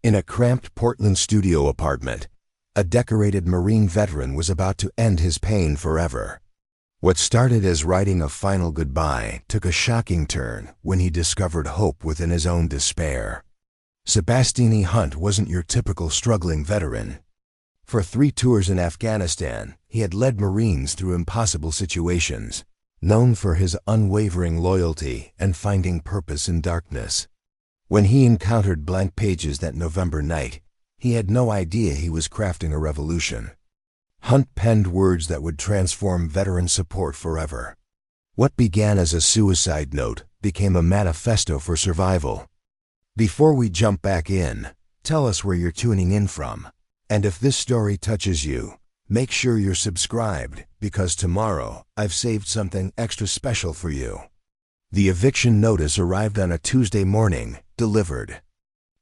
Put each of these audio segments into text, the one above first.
In a cramped Portland studio apartment, a decorated Marine veteran was about to end his pain forever. What started as writing a final goodbye took a shocking turn when he discovered hope within his own despair. Sebastine Hunt wasn't your typical struggling veteran. For 3 tours in Afghanistan, he had led Marines through impossible situations, known for his unwavering loyalty and finding purpose in darkness. When he encountered blank pages that November night, he had no idea he was crafting a revolution. Hunt penned words that would transform veteran support forever. What began as a suicide note became a manifesto for survival. Before we jump back in, tell us where you're tuning in from. And if this story touches you, make sure you're subscribed, because tomorrow I've saved something extra special for you. The eviction notice arrived on a Tuesday morning, delivered.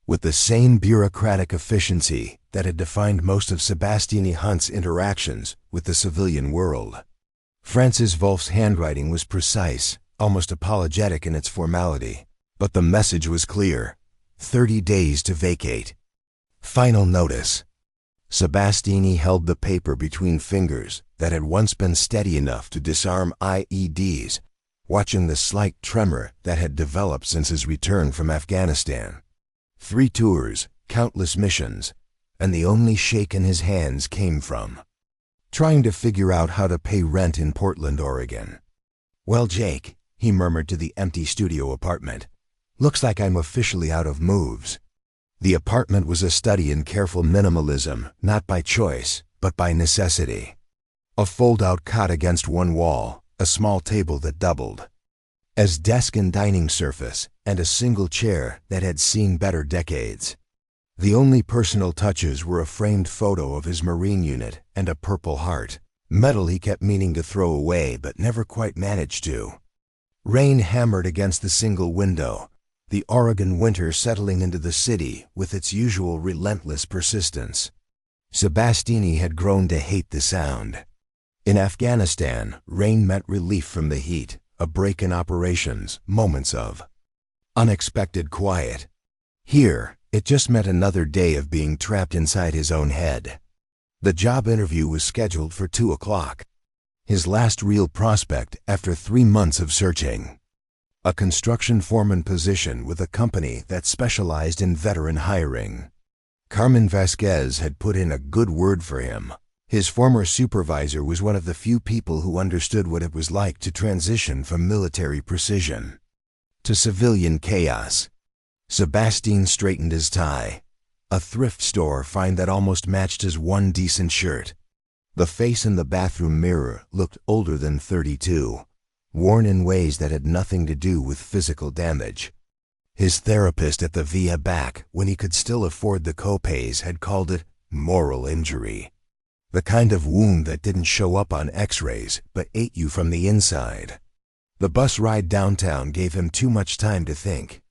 With the same bureaucratic efficiency that had defined most of Sebastine Hunt's interactions with the civilian world. Francis Wolf's handwriting was precise, almost apologetic in its formality, but the message was clear: 30 days to vacate. Final notice. Sebastine held the paper between fingers that had once been steady enough to disarm IEDs, watching the slight tremor that had developed since his return from Afghanistan. 3 tours, countless missions, and the only shake in his hands came from trying to figure out how to pay rent in Portland, Oregon. "Well, Jake," he murmured to the empty studio apartment, "looks like I'm officially out of moves." The apartment was a study in careful minimalism, not by choice, but by necessity. A fold-out cot against one wall, a small table that doubled as desk and dining surface, and a single chair that had seen better decades. The only personal touches were a framed photo of his Marine unit and a Purple Heart, metal he kept meaning to throw away but never quite managed to. Rain hammered against the single window, the Oregon winter settling into the city with its usual relentless persistence. Sebastine had grown to hate the sound. In Afghanistan, rain meant relief from the heat, a break in operations, moments of unexpected quiet. Here, it just meant another day of being trapped inside his own head. The job interview was scheduled for 2 o'clock. His last real prospect after 3 months of searching. A construction foreman position with a company that specialized in veteran hiring. Carmen Vasquez had put in a good word for him. His former supervisor was one of the few people who understood what it was like to transition from military precision to civilian chaos. Sebastine straightened his tie. A thrift store find that almost matched his one decent shirt. The face in the bathroom mirror looked older than 32. Worn in ways that had nothing to do with physical damage. His therapist at the VA back, when he could still afford the copays, had called it moral injury. The kind of wound that didn't show up on x-rays, but ate you from the inside. The bus ride downtown gave him too much time to think.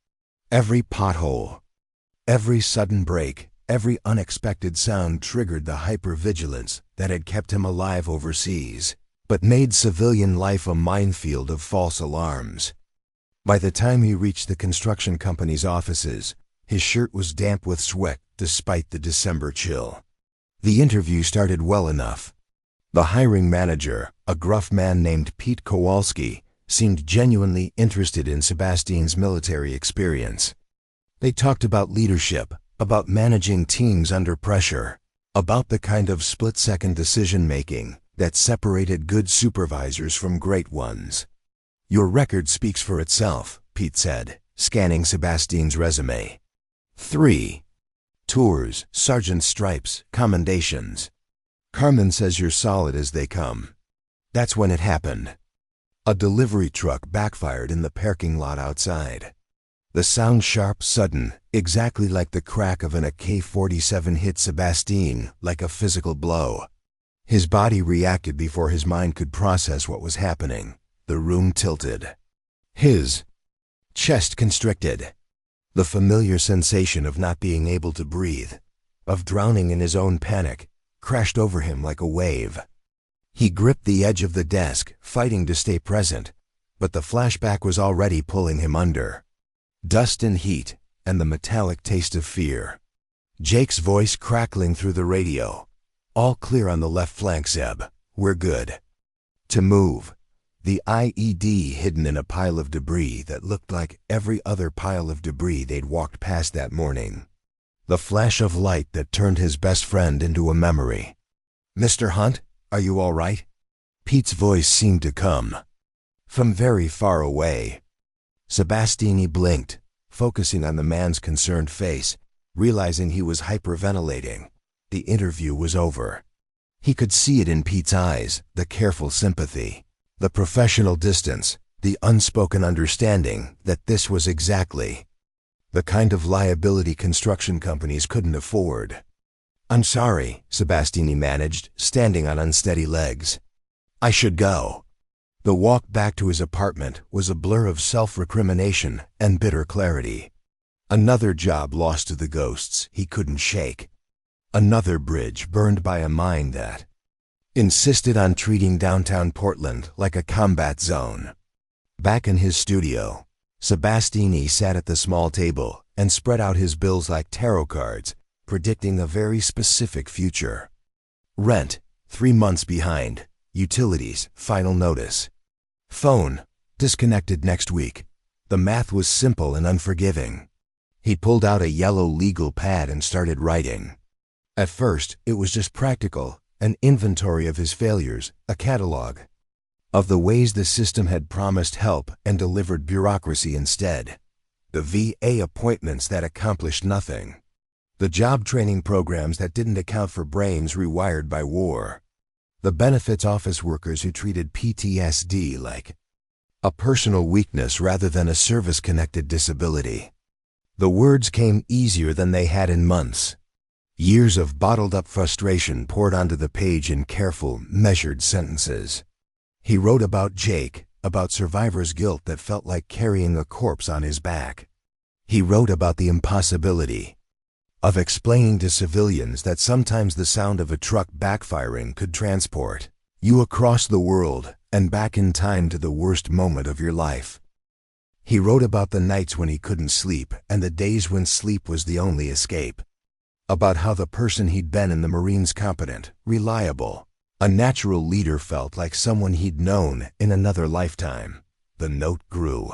Every pothole, every sudden break, every unexpected sound triggered the hypervigilance that had kept him alive overseas, but made civilian life a minefield of false alarms. By the time he reached the construction company's offices, his shirt was damp with sweat despite the December chill. The interview started well enough. The hiring manager, a gruff man named Pete Kowalski, seemed genuinely interested in Sebastine's military experience. They talked about leadership, about managing teams under pressure, about the kind of split-second decision-making that separated good supervisors from great ones. "Your record speaks for itself," Pete said, scanning Sebastine's resume. 3 tours, sergeant stripes, commendations. "Carmen says you're solid as they come." That's when it happened. A delivery truck backfired in the parking lot outside. The sound sharp, sudden, exactly like the crack of an AK-47 hit Sebastine like a physical blow. His body reacted before his mind could process what was happening. The room tilted. His chest constricted. The familiar sensation of not being able to breathe, of drowning in his own panic, crashed over him like a wave. He gripped the edge of the desk, fighting to stay present, but the flashback was already pulling him under. Dust and heat, and the metallic taste of fear. Jake's voice crackling through the radio. "All clear on the left flank, Zeb. We're good." To move. The IED hidden in a pile of debris that looked like every other pile of debris they'd walked past that morning. The flash of light that turned his best friend into a memory. "Mr. Hunt, are you all right?" Pete's voice seemed to come from very far away. Sebastine blinked, focusing on the man's concerned face, realizing he was hyperventilating. The interview was over. He could see it in Pete's eyes, the careful sympathy, the professional distance, the unspoken understanding that this was exactly the kind of liability construction companies couldn't afford. "I'm sorry," Sebastine managed, standing on unsteady legs. "I should go." The walk back to his apartment was a blur of self-recrimination and bitter clarity. Another job lost to the ghosts he couldn't shake. Another bridge burned by a mind that insisted on treating downtown Portland like a combat zone. Back in his studio, Sebastine sat at the small table and spread out his bills like tarot cards, predicting a very specific future. Rent, 3 months behind. Utilities, final notice. Phone, disconnected next week. The math was simple and unforgiving. He pulled out a yellow legal pad and started writing. At first, it was just practical, an inventory of his failures, a catalog of the ways the system had promised help and delivered bureaucracy instead. The VA appointments that accomplished nothing. The job training programs that didn't account for brains rewired by war. The benefits office workers who treated PTSD like a personal weakness rather than a service-connected disability. The words came easier than they had in months. Years of bottled-up frustration poured onto the page in careful, measured sentences. He wrote about Jake, about survivor's guilt that felt like carrying a corpse on his back. He wrote about the impossibility of explaining to civilians that sometimes the sound of a truck backfiring could transport you across the world and back in time to the worst moment of your life. He wrote about the nights when he couldn't sleep and the days when sleep was the only escape. About how the person he'd been in the Marines, competent, reliable, a natural leader, felt like someone he'd known in another lifetime. The note grew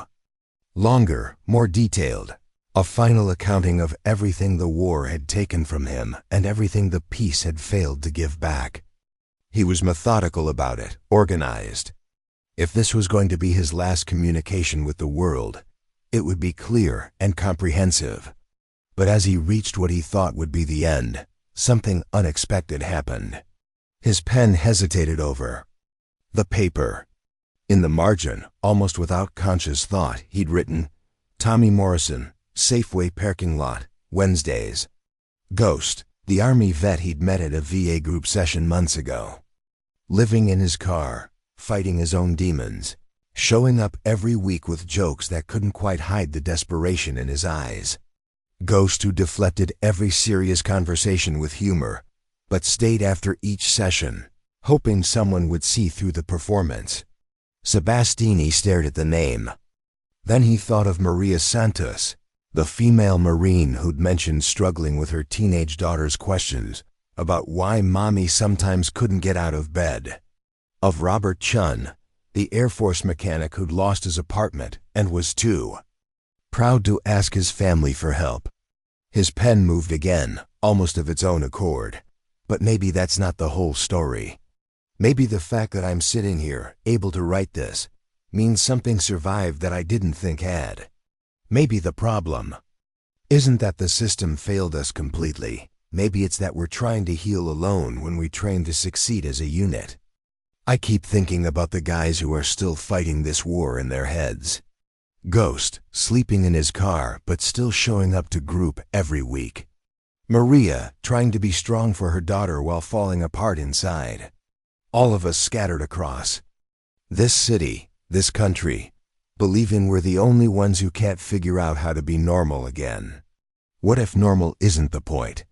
longer, more detailed. A final accounting of everything the war had taken from him and everything the peace had failed to give back. He was methodical about it, organized. If this was going to be his last communication with the world, it would be clear and comprehensive. But as he reached what he thought would be the end, something unexpected happened. His pen hesitated over the paper. In the margin, almost without conscious thought, he'd written, "Tommy Morrison, Safeway parking lot, Wednesdays." Ghost, the Army vet he'd met at a VA group session months ago. Living in his car, fighting his own demons, showing up every week with jokes that couldn't quite hide the desperation in his eyes. Ghost who deflected every serious conversation with humor, but stayed after each session, hoping someone would see through the performance. Sebastine stared at the name. Then he thought of Maria Santos, the female Marine who'd mentioned struggling with her teenage daughter's questions about why mommy sometimes couldn't get out of bed. Of Robert Chun, the Air Force mechanic who'd lost his apartment and was too proud to ask his family for help. His pen moved again, almost of its own accord. But maybe that's not the whole story. Maybe the fact that I'm sitting here, able to write this, means something survived that I didn't think had. Maybe the problem isn't that the system failed us completely. Maybe it's that we're trying to heal alone when we train to succeed as a unit. I keep thinking about the guys who are still fighting this war in their heads. Ghost, sleeping in his car but still showing up to group every week. Maria, trying to be strong for her daughter while falling apart inside. All of us scattered across this city, this country, believing we're the only ones who can't figure out how to be normal again. What if normal isn't the point?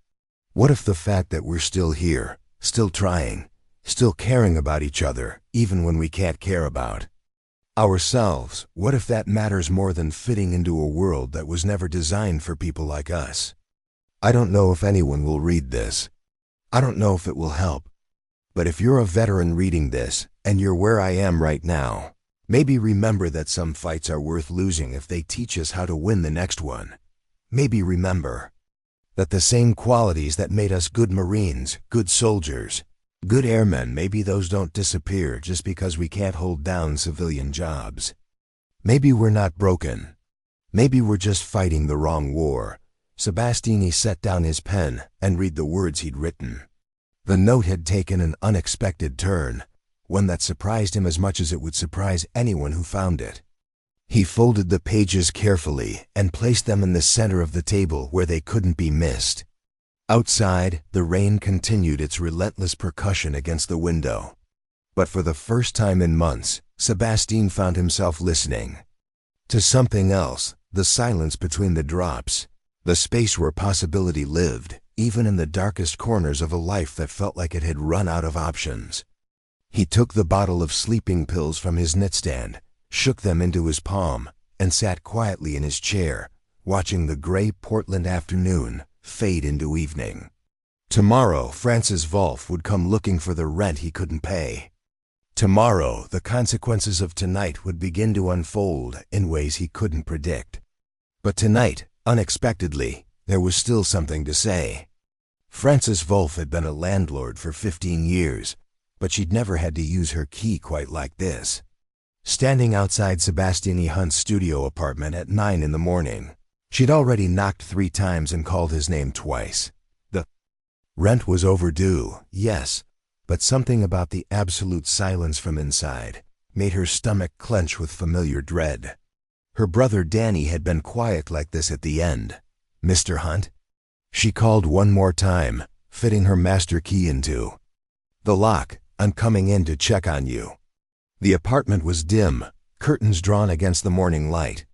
What if the fact that we're still here, still trying, still caring about each other, even when we can't care about ourselves, what if that matters more than fitting into a world that was never designed for people like us? I don't know if anyone will read this. I don't know if it will help. But if you're a veteran reading this, and you're where I am right now, maybe remember that some fights are worth losing if they teach us how to win the next one. Maybe remember that the same qualities that made us good Marines, good soldiers, good airmen, maybe those don't disappear just because we can't hold down civilian jobs. Maybe we're not broken. Maybe we're just fighting the wrong war. Sebastine set down his pen and read the words he'd written. The note had taken an unexpected turn, one that surprised him as much as it would surprise anyone who found it. He folded the pages carefully and placed them in the center of the table where they couldn't be missed. Outside, the rain continued its relentless percussion against the window. But for the first time in months, Sebastine found himself listening to something else, the silence between the drops, the space where possibility lived, even in the darkest corners of a life that felt like it had run out of options. He took the bottle of sleeping pills from his nightstand, shook them into his palm, and sat quietly in his chair, watching the gray Portland afternoon fade into evening. Tomorrow, Francis Wolff would come looking for the rent he couldn't pay. Tomorrow, the consequences of tonight would begin to unfold in ways he couldn't predict. But tonight, unexpectedly, there was still something to say. Francis Wolff had been a landlord for 15 years, but she'd never had to use her key quite like this. Standing outside Sebastine Hunt's studio apartment at 9 in the morning, she'd already knocked 3 times and called his name twice. The rent was overdue, yes, but something about the absolute silence from inside made her stomach clench with familiar dread. Her brother Danny had been quiet like this at the end. "Mr. Hunt?" She called one more time, fitting her master key into the lock. "I'm coming in to check on you." The apartment was dim, curtains drawn against the morning light.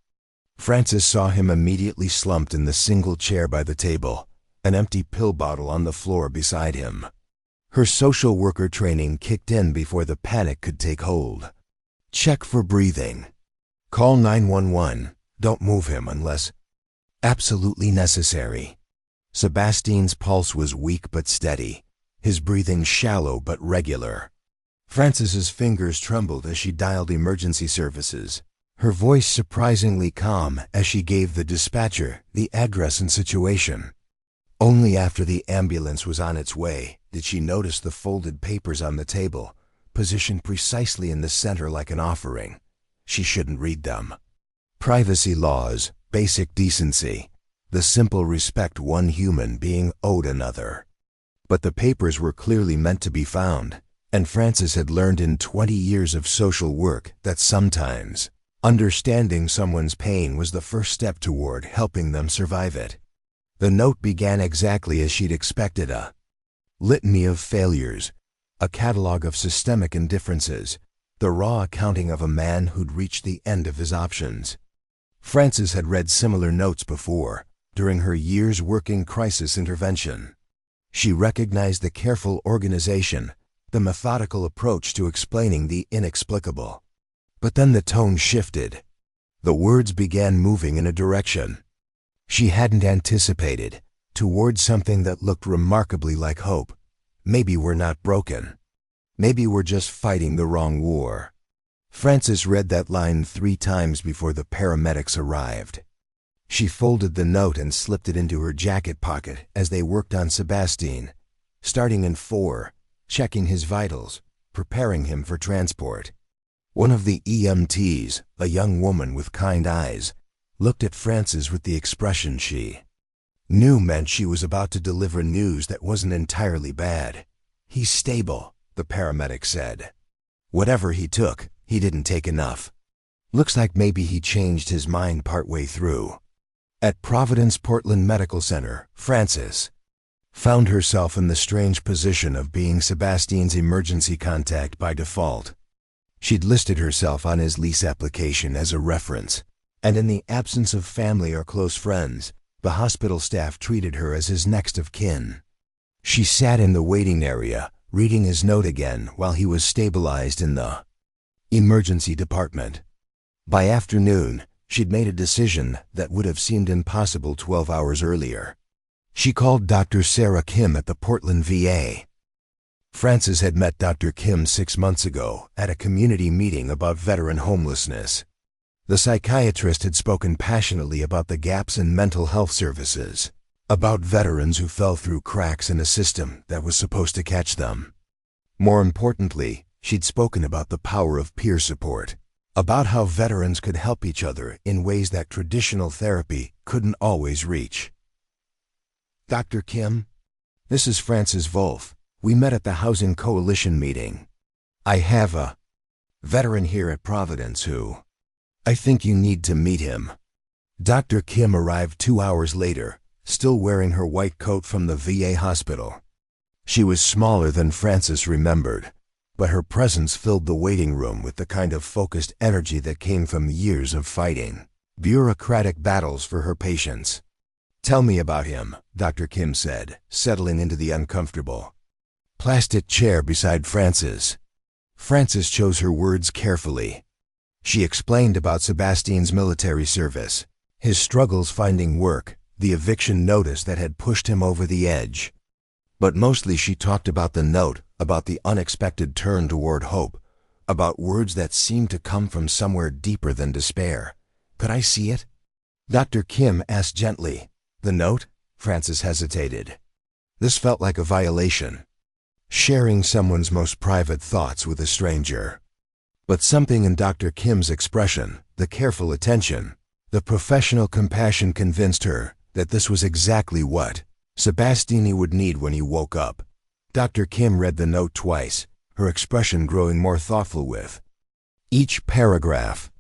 Francis saw him immediately slumped in the single chair by the table, an empty pill bottle on the floor beside him. Her social worker training kicked in before the panic could take hold. "Check for breathing. Call 911. Don't move him unless absolutely necessary." Sebastine's pulse was weak but steady, his breathing shallow but regular. Francis's fingers trembled as she dialed emergency services, her voice surprisingly calm as she gave the dispatcher the address and situation. Only after the ambulance was on its way did she notice the folded papers on the table, positioned precisely in the center like an offering. She shouldn't read them. Privacy laws, basic decency, the simple respect one human being owed another. But the papers were clearly meant to be found, and Francis had learned in 20 years of social work that sometimes understanding someone's pain was the first step toward helping them survive it. The note began exactly as she'd expected, a litany of failures, a catalog of systemic indifferences, the raw accounting of a man who'd reached the end of his options. Francis had read similar notes before, during her years working crisis intervention. She recognized the careful organization, the methodical approach to explaining the inexplicable. But then the tone shifted. The words began moving in a direction she hadn't anticipated, towards something that looked remarkably like hope. Maybe we're not broken. Maybe we're just fighting the wrong war. Francis read that line 3 times before the paramedics arrived. She folded the note and slipped it into her jacket pocket as they worked on Sebastine, starting in 4, checking his vitals, preparing him for transport. One of the EMTs, a young woman with kind eyes, looked at Francis with the expression she knew meant she was about to deliver news that wasn't entirely bad. "He's stable," the paramedic said. "Whatever he took, he didn't take enough. Looks like maybe he changed his mind partway through." At Providence Portland Medical Center, Francis found herself in the strange position of being Sebastine's emergency contact by default. She'd listed herself on his lease application as a reference, and in the absence of family or close friends, the hospital staff treated her as his next of kin. She sat in the waiting area, reading his note again while he was stabilized in the emergency department. By afternoon, she'd made a decision that would have seemed impossible 12 hours earlier. She called Dr. Sarah Kim at the Portland VA. Frances had met Dr. Kim 6 months ago at a community meeting about veteran homelessness. The psychiatrist had spoken passionately about the gaps in mental health services, about veterans who fell through cracks in a system that was supposed to catch them. More importantly, she'd spoken about the power of peer support, about how veterans could help each other in ways that traditional therapy couldn't always reach. Dr. Kim, this is Frances Wolf. We met at the Housing Coalition meeting. I have a veteran here at Providence who I think you need to meet him. Dr. Kim arrived 2 hours later, still wearing her white coat from the VA hospital. She was smaller than Frances remembered, but her presence filled the waiting room with the kind of focused energy that came from years of fighting bureaucratic battles for her patients. Tell me about him, Dr. Kim said, settling into the uncomfortable plastic chair beside Frances. Frances chose her words carefully. She explained about Sebastine's military service, his struggles finding work, the eviction notice that had pushed him over the edge. But mostly she talked about the note, about the unexpected turn toward hope, about words that seemed to come from somewhere deeper than despair. Could I see it? Dr. Kim asked gently. The note? Frances hesitated. This felt like a violation. Sharing someone's most private thoughts with a stranger. But something in Dr. Kim's expression, the careful attention, the professional compassion convinced her that this was exactly what Sebastine would need when he woke up. Dr. Kim read the note twice, her expression growing more thoughtful with each paragraph.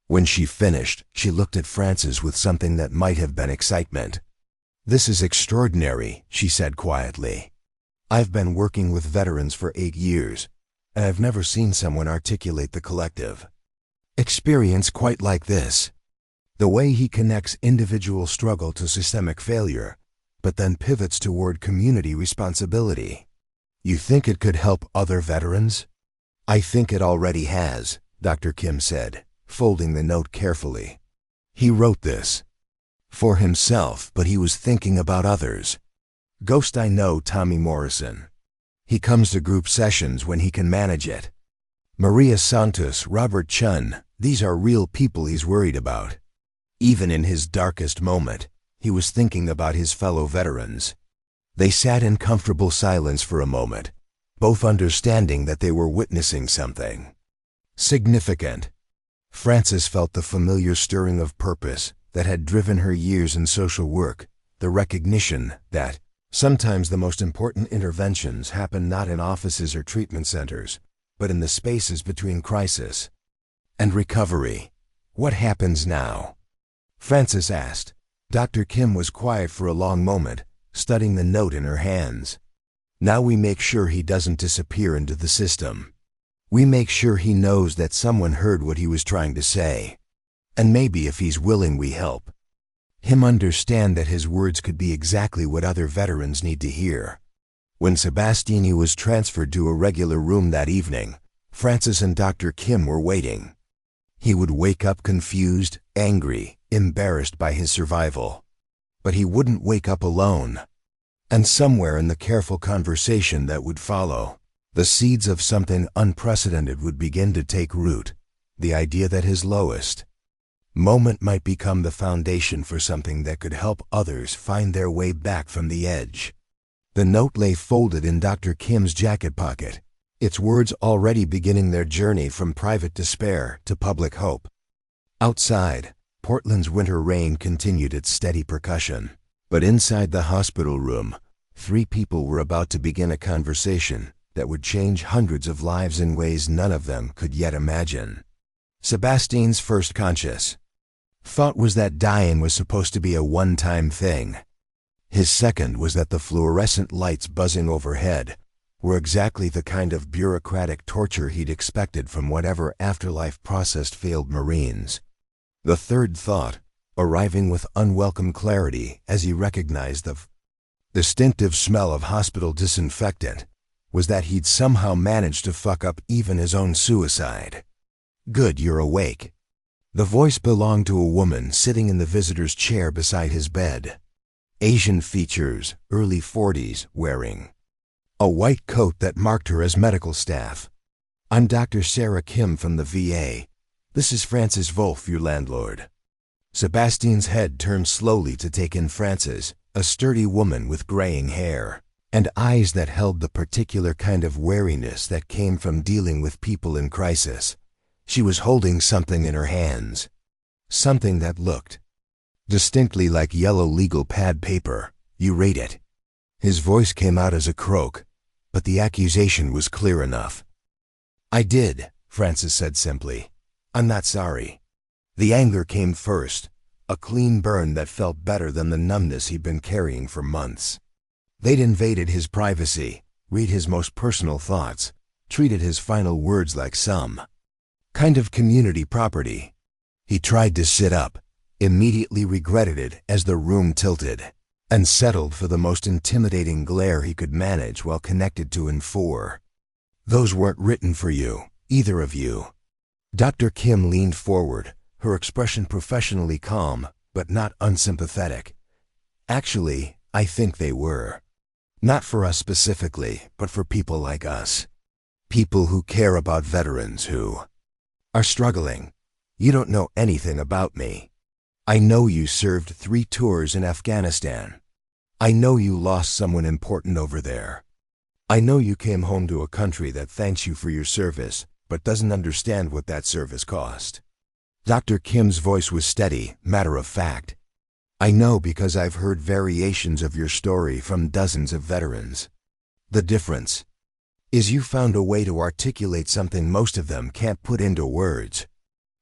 When she finished, she looked at Frances with something that might have been excitement. This is extraordinary, she said quietly. I've been working with veterans for 8 years, and I've never seen someone articulate the collective experience quite like this. The way he connects individual struggle to systemic failure, but then pivots toward community responsibility. You think it could help other veterans? I think it already has, Dr. Kim said, folding the note carefully. He wrote this for himself, but he was thinking about others. Ghost I know Tommy Morrison. He comes to group sessions when he can manage it. Maria Santos, Robert Chun, these are real people he's worried about. Even in his darkest moment, he was thinking about his fellow veterans. They sat in comfortable silence for a moment, both understanding that they were witnessing something significant. Frances felt the familiar stirring of purpose that had driven her years in social work, the recognition that sometimes the most important interventions happen not in offices or treatment centers, but in the spaces between crisis and recovery. What happens now? Frances asked. Dr. Kim was quiet for a long moment, studying the note in her hands. Now we make sure he doesn't disappear into the system. We make sure he knows that someone heard what he was trying to say. And maybe if he's willing, we help him understand that his words could be exactly what other veterans need to hear. When Sebastine was transferred to a regular room that evening, Frances and Dr. Kim were waiting. He would wake up confused, angry, embarrassed by his survival. But he wouldn't wake up alone. And somewhere in the careful conversation that would follow, the seeds of something unprecedented would begin to take root. The idea that his lowest moment might become the foundation for something that could help others find their way back from the edge. The note lay folded in Dr. Kim's jacket pocket, its words already beginning their journey from private despair to public hope. Outside, Portland's winter rain continued its steady percussion. But inside the hospital room, 3 people were about to begin a conversation that would change hundreds of lives in ways none of them could yet imagine. Sebastine's first conscious thought was that dying was supposed to be a one-time thing. His second was that the fluorescent lights buzzing overhead were exactly the kind of bureaucratic torture he'd expected from whatever afterlife processed failed Marines. The third thought, arriving with unwelcome clarity as he recognized the distinctive smell of hospital disinfectant, was that he'd somehow managed to fuck up even his own suicide. Good, you're awake. The voice belonged to a woman sitting in the visitor's chair beside his bed. Asian features, early 40s, wearing a white coat that marked her as medical staff. "I'm Dr. Sarah Kim from the VA. This is Frances Wolf, your landlord." Sebastine's head turned slowly to take in Frances, a sturdy woman with graying hair and eyes that held the particular kind of wariness that came from dealing with people in crisis. She was holding something in her hands, something that looked distinctly like yellow legal pad paper. "You read it." His voice came out as a croak, but the accusation was clear enough. "I did," Frances said simply. "I'm not sorry." The anger came first, a clean burn that felt better than the numbness he'd been carrying for months. They'd invaded his privacy, read his most personal thoughts, treated his final words like some kind of community property. He tried to sit up, immediately regretted it as the room tilted, and settled for the most intimidating glare he could manage while connected to N4. "Those weren't written for you, either of you." Dr. Kim leaned forward, her expression professionally calm, but not unsympathetic. "Actually, I think they were. Not for us specifically, but for people like us. People who care about veterans who are struggling. You don't know anything about me. I know you served 3 tours in Afghanistan. I know you lost someone important over there. I know you came home to a country that thanks you for your service, but doesn't understand what that service cost." Dr. Kim's voice was steady, matter of fact. "I know because I've heard variations of your story from dozens of veterans. The difference is you found a way to articulate something most of them can't put into words."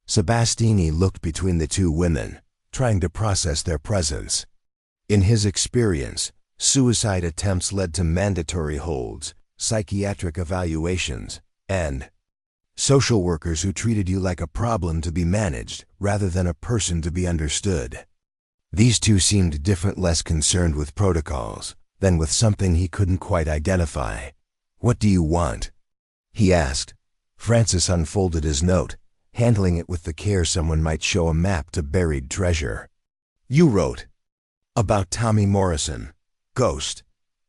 Sebastine looked between the two women, trying to process their presence. In his experience, suicide attempts led to mandatory holds, psychiatric evaluations, and social workers who treated you like a problem to be managed rather than a person to be understood. These two seemed different, less concerned with protocols than with something he couldn't quite identify. "What do you want?" he asked. Francis unfolded his note, handling it with the care someone might show a map to buried treasure. "You wrote about Tommy Morrison, Ghost.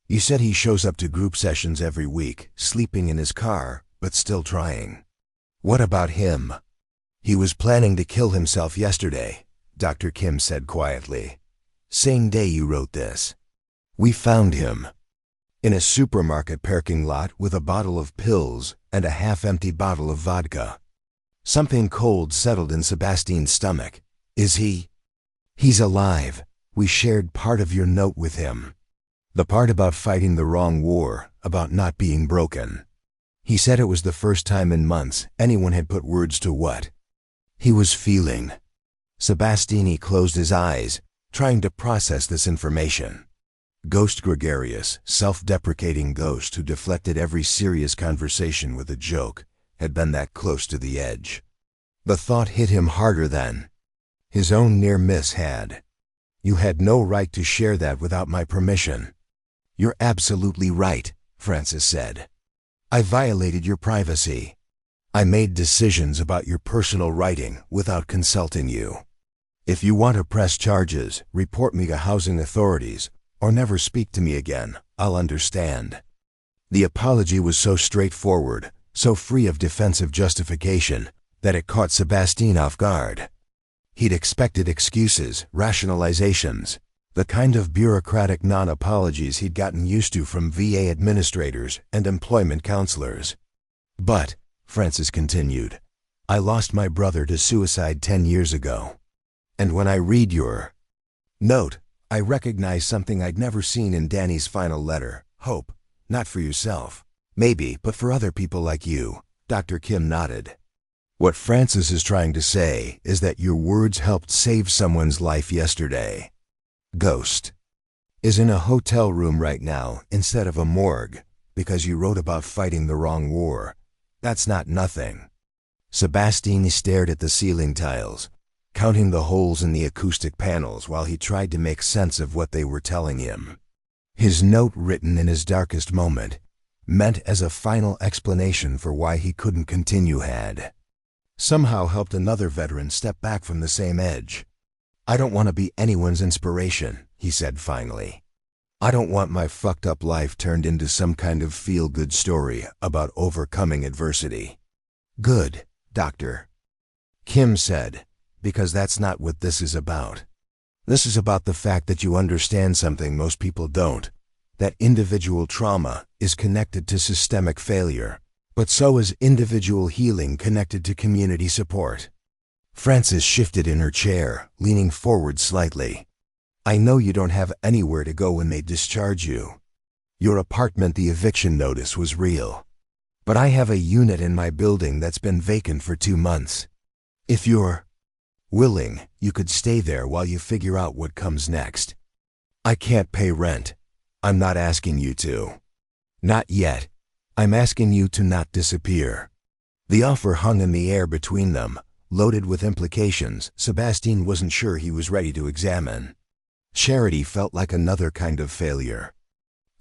You said he shows up to group sessions every week, sleeping in his car, but still trying. What about him?" "He was planning to kill himself yesterday," Dr. Kim said quietly. "Same day you wrote this. We found him in a supermarket parking lot with a bottle of pills and a half-empty bottle of vodka." Something cold settled in Sebastine's stomach. "Is he?" "He's alive. We shared part of your note with him. The part about fighting the wrong war, about not being broken. He said it was the first time in months anyone had put words to what he was feeling." Sebastine closed his eyes, trying to process this information. Ghost, gregarious, self-deprecating ghost who deflected every serious conversation with a joke, had been that close to the edge. The thought hit him harder than his own near miss had. "You had no right to share that without my permission." "You're absolutely right," Francis said. "I violated your privacy. I made decisions about your personal writing without consulting you. If you want to press charges, report me to housing authorities, or never speak to me again. I'll understand." The apology was so straightforward, so free of defensive justification, that it caught Sebastine off guard. He'd expected excuses, rationalizations, the kind of bureaucratic non-apologies he'd gotten used to from VA administrators and employment counselors. "But," Francis continued, "I lost my brother to suicide 10 years ago. And when I read your note, I recognize something I'd never seen in Danny's final letter. Hope, not for yourself, maybe, but for other people like you." Dr. Kim nodded. "What Francis is trying to say is that your words helped save someone's life yesterday. Ghost is in a hotel room right now instead of a morgue because you wrote about fighting the wrong war. That's not nothing." Sebastine stared at the ceiling tiles, counting the holes in the acoustic panels while he tried to make sense of what they were telling him. His note, written in his darkest moment, meant as a final explanation for why he couldn't continue, had somehow helped another veteran step back from the same edge. I don't want to be anyone's inspiration, he said finally. I don't want my fucked up life turned into some kind of feel-good story about overcoming adversity. Good, Doctor. Kim said, because that's not what this is about. This is about the fact that you understand something most people don't, that individual trauma is connected to systemic failure, but so is individual healing connected to community support. Frances shifted in her chair, leaning forward slightly. I know you don't have anywhere to go when they discharge you. Your apartment, the eviction notice was real. But I have a unit in my building that's been vacant for 2 months. If you're willing, you could stay there while you figure out what comes next. I can't pay rent. I'm not asking you to. Not yet. I'm asking you to not disappear. The offer hung in the air between them, loaded with implications Sebastine wasn't sure he was ready to examine. Charity felt like another kind of failure.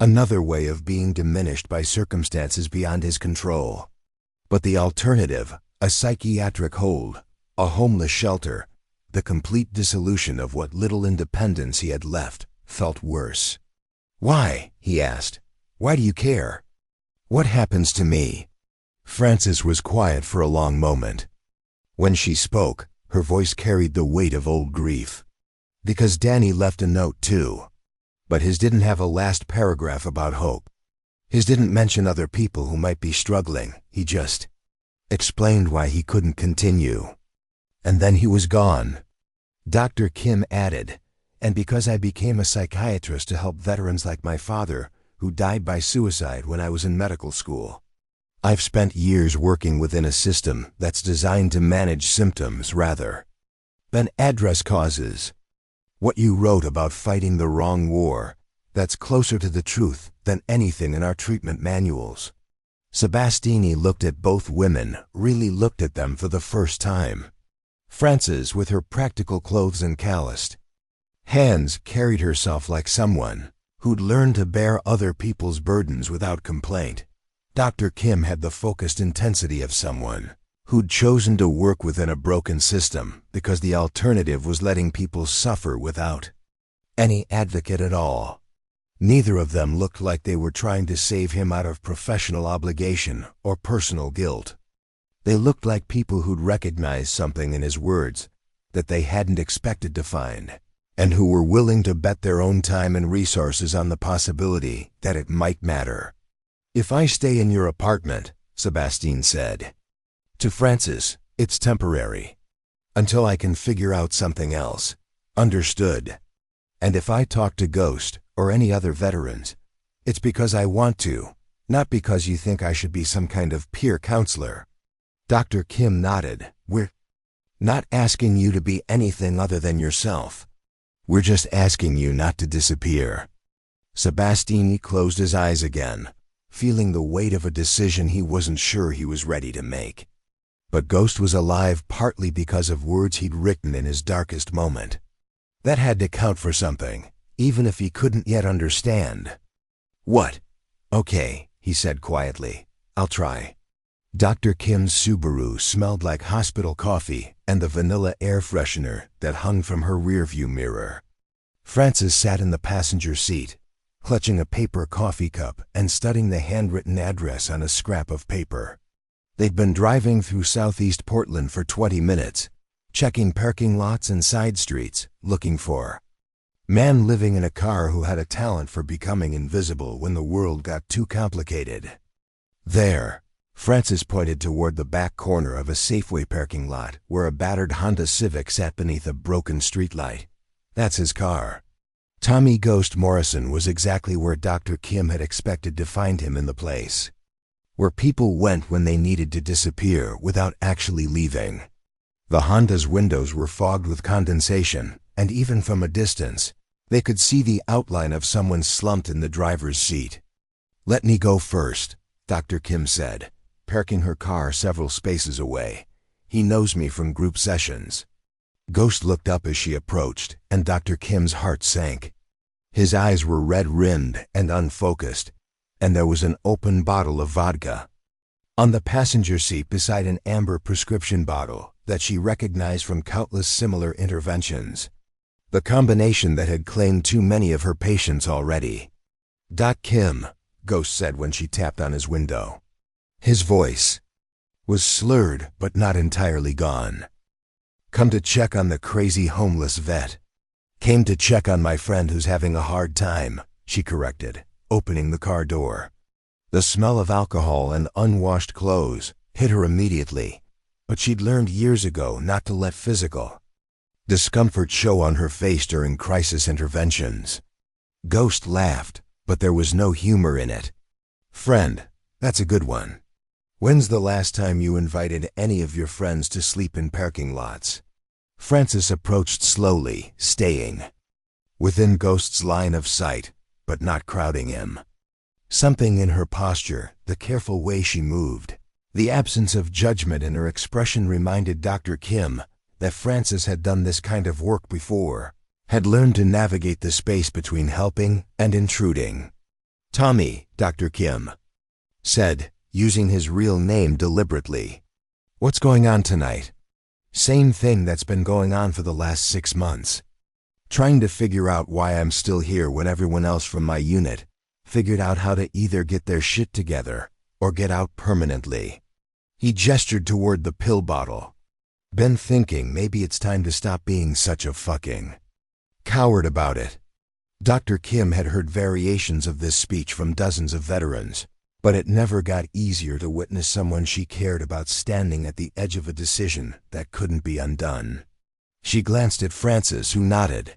Another way of being diminished by circumstances beyond his control. But the alternative, a psychiatric hold, a homeless shelter, the complete dissolution of what little independence he had left, felt worse. Why? He asked. Why do you care? What happens to me? Frances was quiet for a long moment. When she spoke, her voice carried the weight of old grief. Because Danny left a note too. But his didn't have a last paragraph about hope. His didn't mention other people who might be struggling. He just explained why he couldn't continue. And then he was gone. Dr. Kim added, and because I became a psychiatrist to help veterans like my father, who died by suicide when I was in medical school. I've spent years working within a system that's designed to manage symptoms rather than address causes. What you wrote about fighting the wrong war, that's closer to the truth than anything in our treatment manuals. Sebastine looked at both women, really looked at them for the first time. Frances, with her practical clothes and calloused hands, carried herself like someone who'd learned to bear other people's burdens without complaint. Dr. Kim had the focused intensity of someone who'd chosen to work within a broken system because the alternative was letting people suffer without any advocate at all. Neither of them looked like they were trying to save him out of professional obligation or personal guilt. They looked like people who'd recognized something in his words that they hadn't expected to find, and who were willing to bet their own time and resources on the possibility that it might matter. If I stay in your apartment, Sebastine said. To Frances, it's temporary. Until I can figure out something else. Understood. And if I talk to Ghost or any other veterans, it's because I want to, not because you think I should be some kind of peer counselor. Dr. Kim nodded. We're not asking you to be anything other than yourself. We're just asking you not to disappear. Sebastine closed his eyes again, feeling the weight of a decision he wasn't sure he was ready to make. But Ghost was alive partly because of words he'd written in his darkest moment. That had to count for something, even if he couldn't yet understand. What? Okay, he said quietly. I'll try. Dr. Kim's Subaru smelled like hospital coffee and the vanilla air freshener that hung from her rearview mirror. Frances sat in the passenger seat, clutching a paper coffee cup and studying the handwritten address on a scrap of paper. They'd been driving through southeast Portland for 20 minutes, checking parking lots and side streets, looking for man living in a car who had a talent for becoming invisible when the world got too complicated. There, Frances pointed toward the back corner of a Safeway parking lot where a battered Honda Civic sat beneath a broken streetlight. That's his car. Tommy Ghost Morrison was exactly where Dr. Kim had expected to find him in the place. Where people went when they needed to disappear without actually leaving. The Honda's windows were fogged with condensation, and even from a distance, they could see the outline of someone slumped in the driver's seat. Let me go first, Dr. Kim said, parking her car several spaces away. He knows me from group sessions. Ghost looked up as she approached, and Dr. Kim's heart sank. His eyes were red-rimmed and unfocused, and there was an open bottle of vodka on the passenger seat beside an amber prescription bottle that she recognized from countless similar interventions. The combination that had claimed too many of her patients already. Kim, Ghost said when she tapped on his window. His voice was slurred but not entirely gone. Come to check on the crazy homeless vet. Came to check on my friend who's having a hard time, she corrected, opening the car door. The smell of alcohol and unwashed clothes hit her immediately, but she'd learned years ago not to let physical discomfort show on her face during crisis interventions. Ghost laughed, but there was no humor in it. Friend, that's a good one. When's the last time you invited any of your friends to sleep in parking lots? Francis approached slowly, staying within Ghost's line of sight, but not crowding him. Something in her posture, the careful way she moved, the absence of judgment in her expression reminded Dr. Kim that Francis had done this kind of work before, had learned to navigate the space between helping and intruding. Tommy, Dr. Kim said, using his real name deliberately. What's going on tonight? Same thing that's been going on for the last 6 months. Trying to figure out why I'm still here when everyone else from my unit figured out how to either get their shit together or get out permanently. He gestured toward the pill bottle. Been thinking maybe it's time to stop being such a fucking coward about it. Dr. Kim had heard variations of this speech from dozens of veterans, but it never got easier to witness someone she cared about standing at the edge of a decision that couldn't be undone. She glanced at Francis, who nodded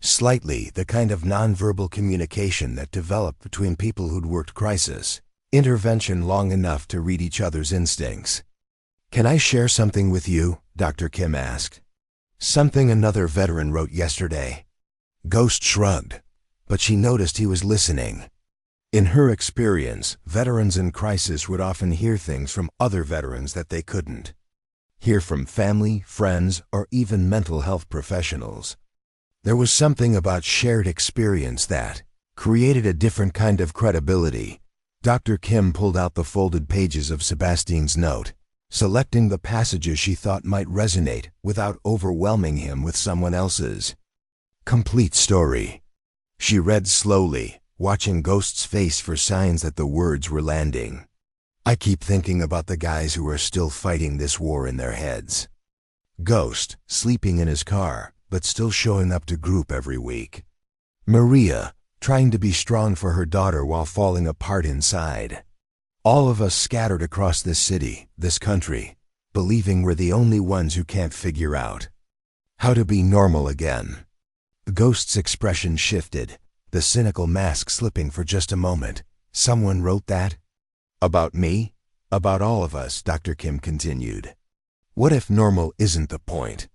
slightly, the kind of nonverbal communication that developed between people who'd worked crisis intervention long enough to read each other's instincts. Can I share something with you? Dr. Kim asked. Something another veteran wrote yesterday. Ghost shrugged, but she noticed he was listening. In her experience, veterans in crisis would often hear things from other veterans that they couldn't hear from family, friends, or even mental health professionals. There was something about shared experience that created a different kind of credibility. Dr. Kim pulled out the folded pages of Sebastine's note, selecting the passages she thought might resonate without overwhelming him with someone else's complete story. She read slowly, watching Ghost's face for signs that the words were landing. I keep thinking about the guys who are still fighting this war in their heads. Ghost, sleeping in his car, but still showing up to group every week. Maria, trying to be strong for her daughter while falling apart inside. All of us scattered across this city, this country, believing we're the only ones who can't figure out how to be normal again. Ghost's expression shifted, the cynical mask slipping for just a moment. Someone wrote that? About me? About all of us, Dr. Kim continued. What if normal isn't the point?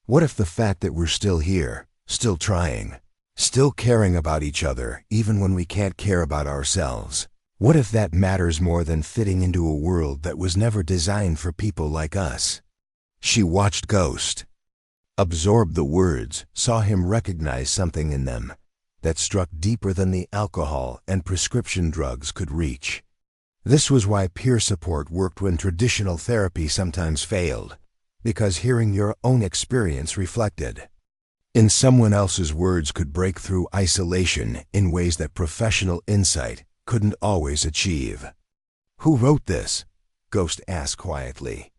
What if the fact that we're still here, still trying, still caring about each other even when we can't care about ourselves, what if that matters more than fitting into a world that was never designed for people like us? She watched Ghost, absorbed the words, saw him recognize something in them that struck deeper than the alcohol and prescription drugs could reach. This was why peer support worked when traditional therapy sometimes failed, because hearing your own experience reflected in someone else's words could break through isolation in ways that professional insight couldn't always achieve. Who wrote this? Ghost asked quietly.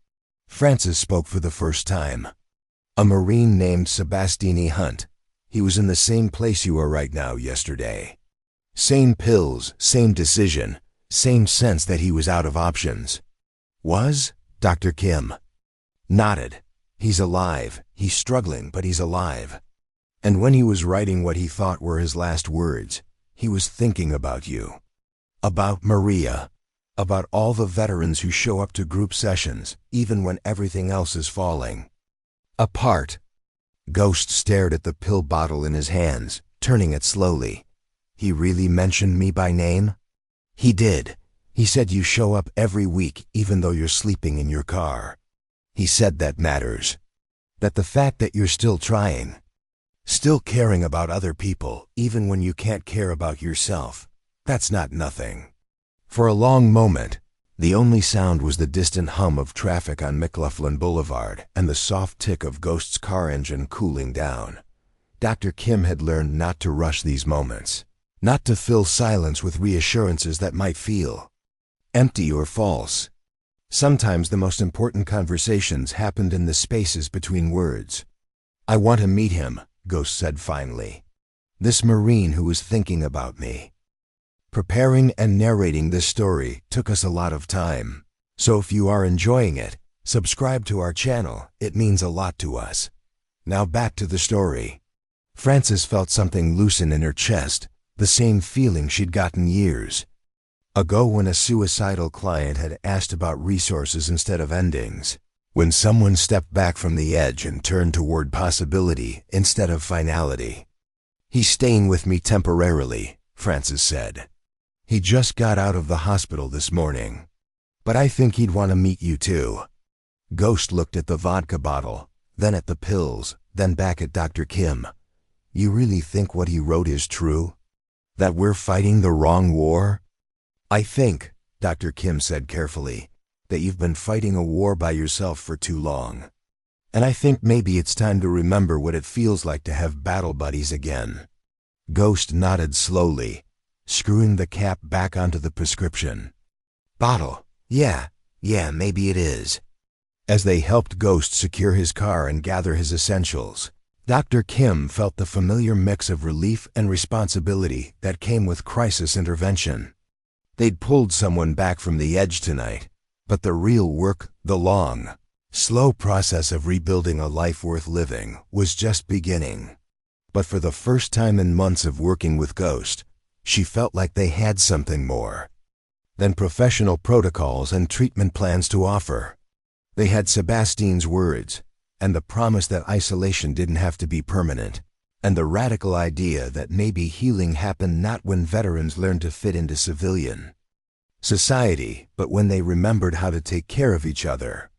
Francis spoke for the first time. A Marine named Sebastine Hunt. He was in the same place you are right now yesterday. Same pills, same decision, same sense that he was out of options. Was? Dr. Kim nodded. He's alive. He's struggling, but he's alive. And when he was writing what he thought were his last words, he was thinking about you. About Maria. About all the veterans who show up to group sessions, even when everything else is falling apart. Ghost stared at the pill bottle in his hands, turning it slowly. He really mentioned me by name? He did. He said you show up every week even though you're sleeping in your car. He said that matters. That the fact that you're still trying, still caring about other people even when you can't care about yourself, that's not nothing. For a long moment, the only sound was the distant hum of traffic on McLaughlin Boulevard and the soft tick of Ghost's car engine cooling down. Dr. Kim had learned not to rush these moments, not to fill silence with reassurances that might feel empty or false. Sometimes the most important conversations happened in the spaces between words. "I want to meet him," Ghost said finally. "This Marine who was thinking about me." Preparing and narrating this story took us a lot of time. So if you are enjoying it, subscribe to our channel. It means a lot to us. Now back to the story. Frances felt something loosen in her chest, the same feeling she'd gotten years ago when a suicidal client had asked about resources instead of endings. When someone stepped back from the edge and turned toward possibility instead of finality. "He's staying with me temporarily," Frances said. "He just got out of the hospital this morning. But I think he'd want to meet you too." Ghost looked at the vodka bottle, then at the pills, then back at Dr. Kim. "You really think what he wrote is true? That we're fighting the wrong war?" "I think," Dr. Kim said carefully, "that you've been fighting a war by yourself for too long. And I think maybe it's time to remember what it feels like to have battle buddies again." Ghost nodded slowly, screwing the cap back onto the prescription bottle. Yeah, maybe it is." As they helped Ghost secure his car and gather his essentials, Dr. Kim felt the familiar mix of relief and responsibility that came with crisis intervention. They'd pulled someone back from the edge tonight, but the real work, the long, slow process of rebuilding a life worth living, was just beginning. But for the first time in months of working with Ghost, she felt like they had something more than professional protocols and treatment plans to offer. They had Sebastine's words, and the promise that isolation didn't have to be permanent, and the radical idea that maybe healing happened not when veterans learned to fit into civilian society, but when they remembered how to take care of each other.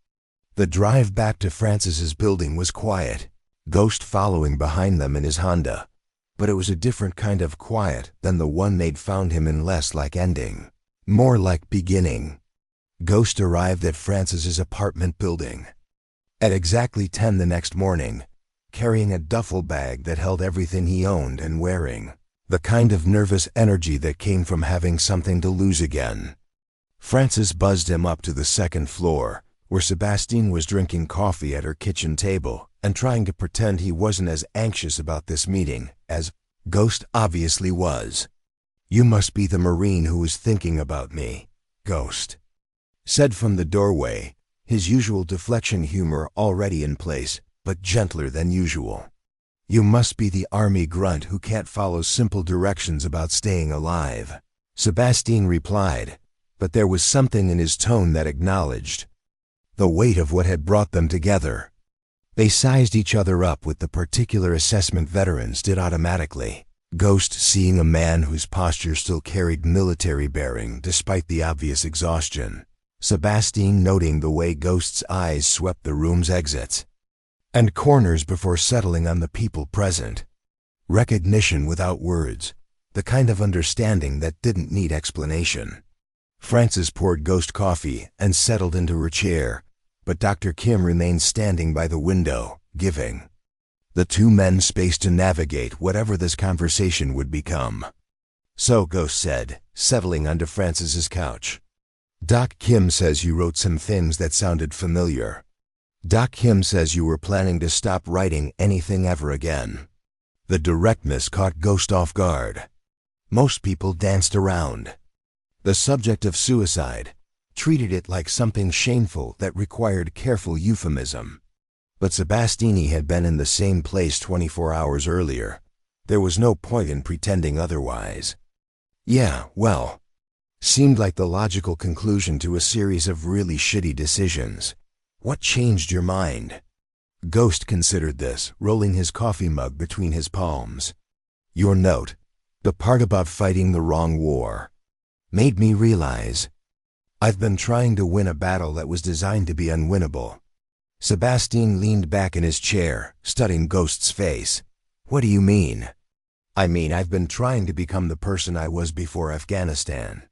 The drive back to Frances's building was quiet, Ghost following behind them in his Honda. But it was a different kind of quiet than the one they'd found him in, less like ending, more like beginning. Ghost arrived at Frances's apartment building at exactly 10 the next morning, carrying a duffel bag that held everything he owned and wearing the kind of nervous energy that came from having something to lose again. Frances buzzed him up to the second floor, where Sebastine was drinking coffee at her kitchen table and trying to pretend he wasn't as anxious about this meeting as Ghost obviously was. "You must be the Marine who was thinking about me," Ghost said from the doorway, his usual deflection humor already in place, but gentler than usual. "You must be the army grunt who can't follow simple directions about staying alive," Sebastine replied, but there was something in his tone that acknowledged the weight of what had brought them together. They sized each other up with the particular assessment veterans did automatically, Ghost seeing a man whose posture still carried military bearing despite the obvious exhaustion, Sebastine noting the way Ghost's eyes swept the room's exits and corners before settling on the people present. Recognition without words, the kind of understanding that didn't need explanation. Frances poured Ghost coffee and settled into her chair, but Dr. Kim remained standing by the window, giving the two men space to navigate whatever this conversation would become. "So," Ghost said, settling onto Frances's couch, "Doc Kim says you wrote some things that sounded familiar. Doc Kim says you were planning to stop writing anything ever again." The directness caught Ghost off guard. Most people danced around the subject of suicide, treated it like something shameful that required careful euphemism. But Sebastine had been in the same place 24 hours earlier. There was no point in pretending otherwise. "Yeah, well," seemed like the logical conclusion to a series of really shitty decisions. "What changed your mind?" Ghost considered this, rolling his coffee mug between his palms. "Your note, the part about fighting the wrong war, made me realize I've been trying to win a battle that was designed to be unwinnable." Sebastine leaned back in his chair, studying Ghost's face. "What do you mean?" "I mean, I've been trying to become the person I was before Afghanistan.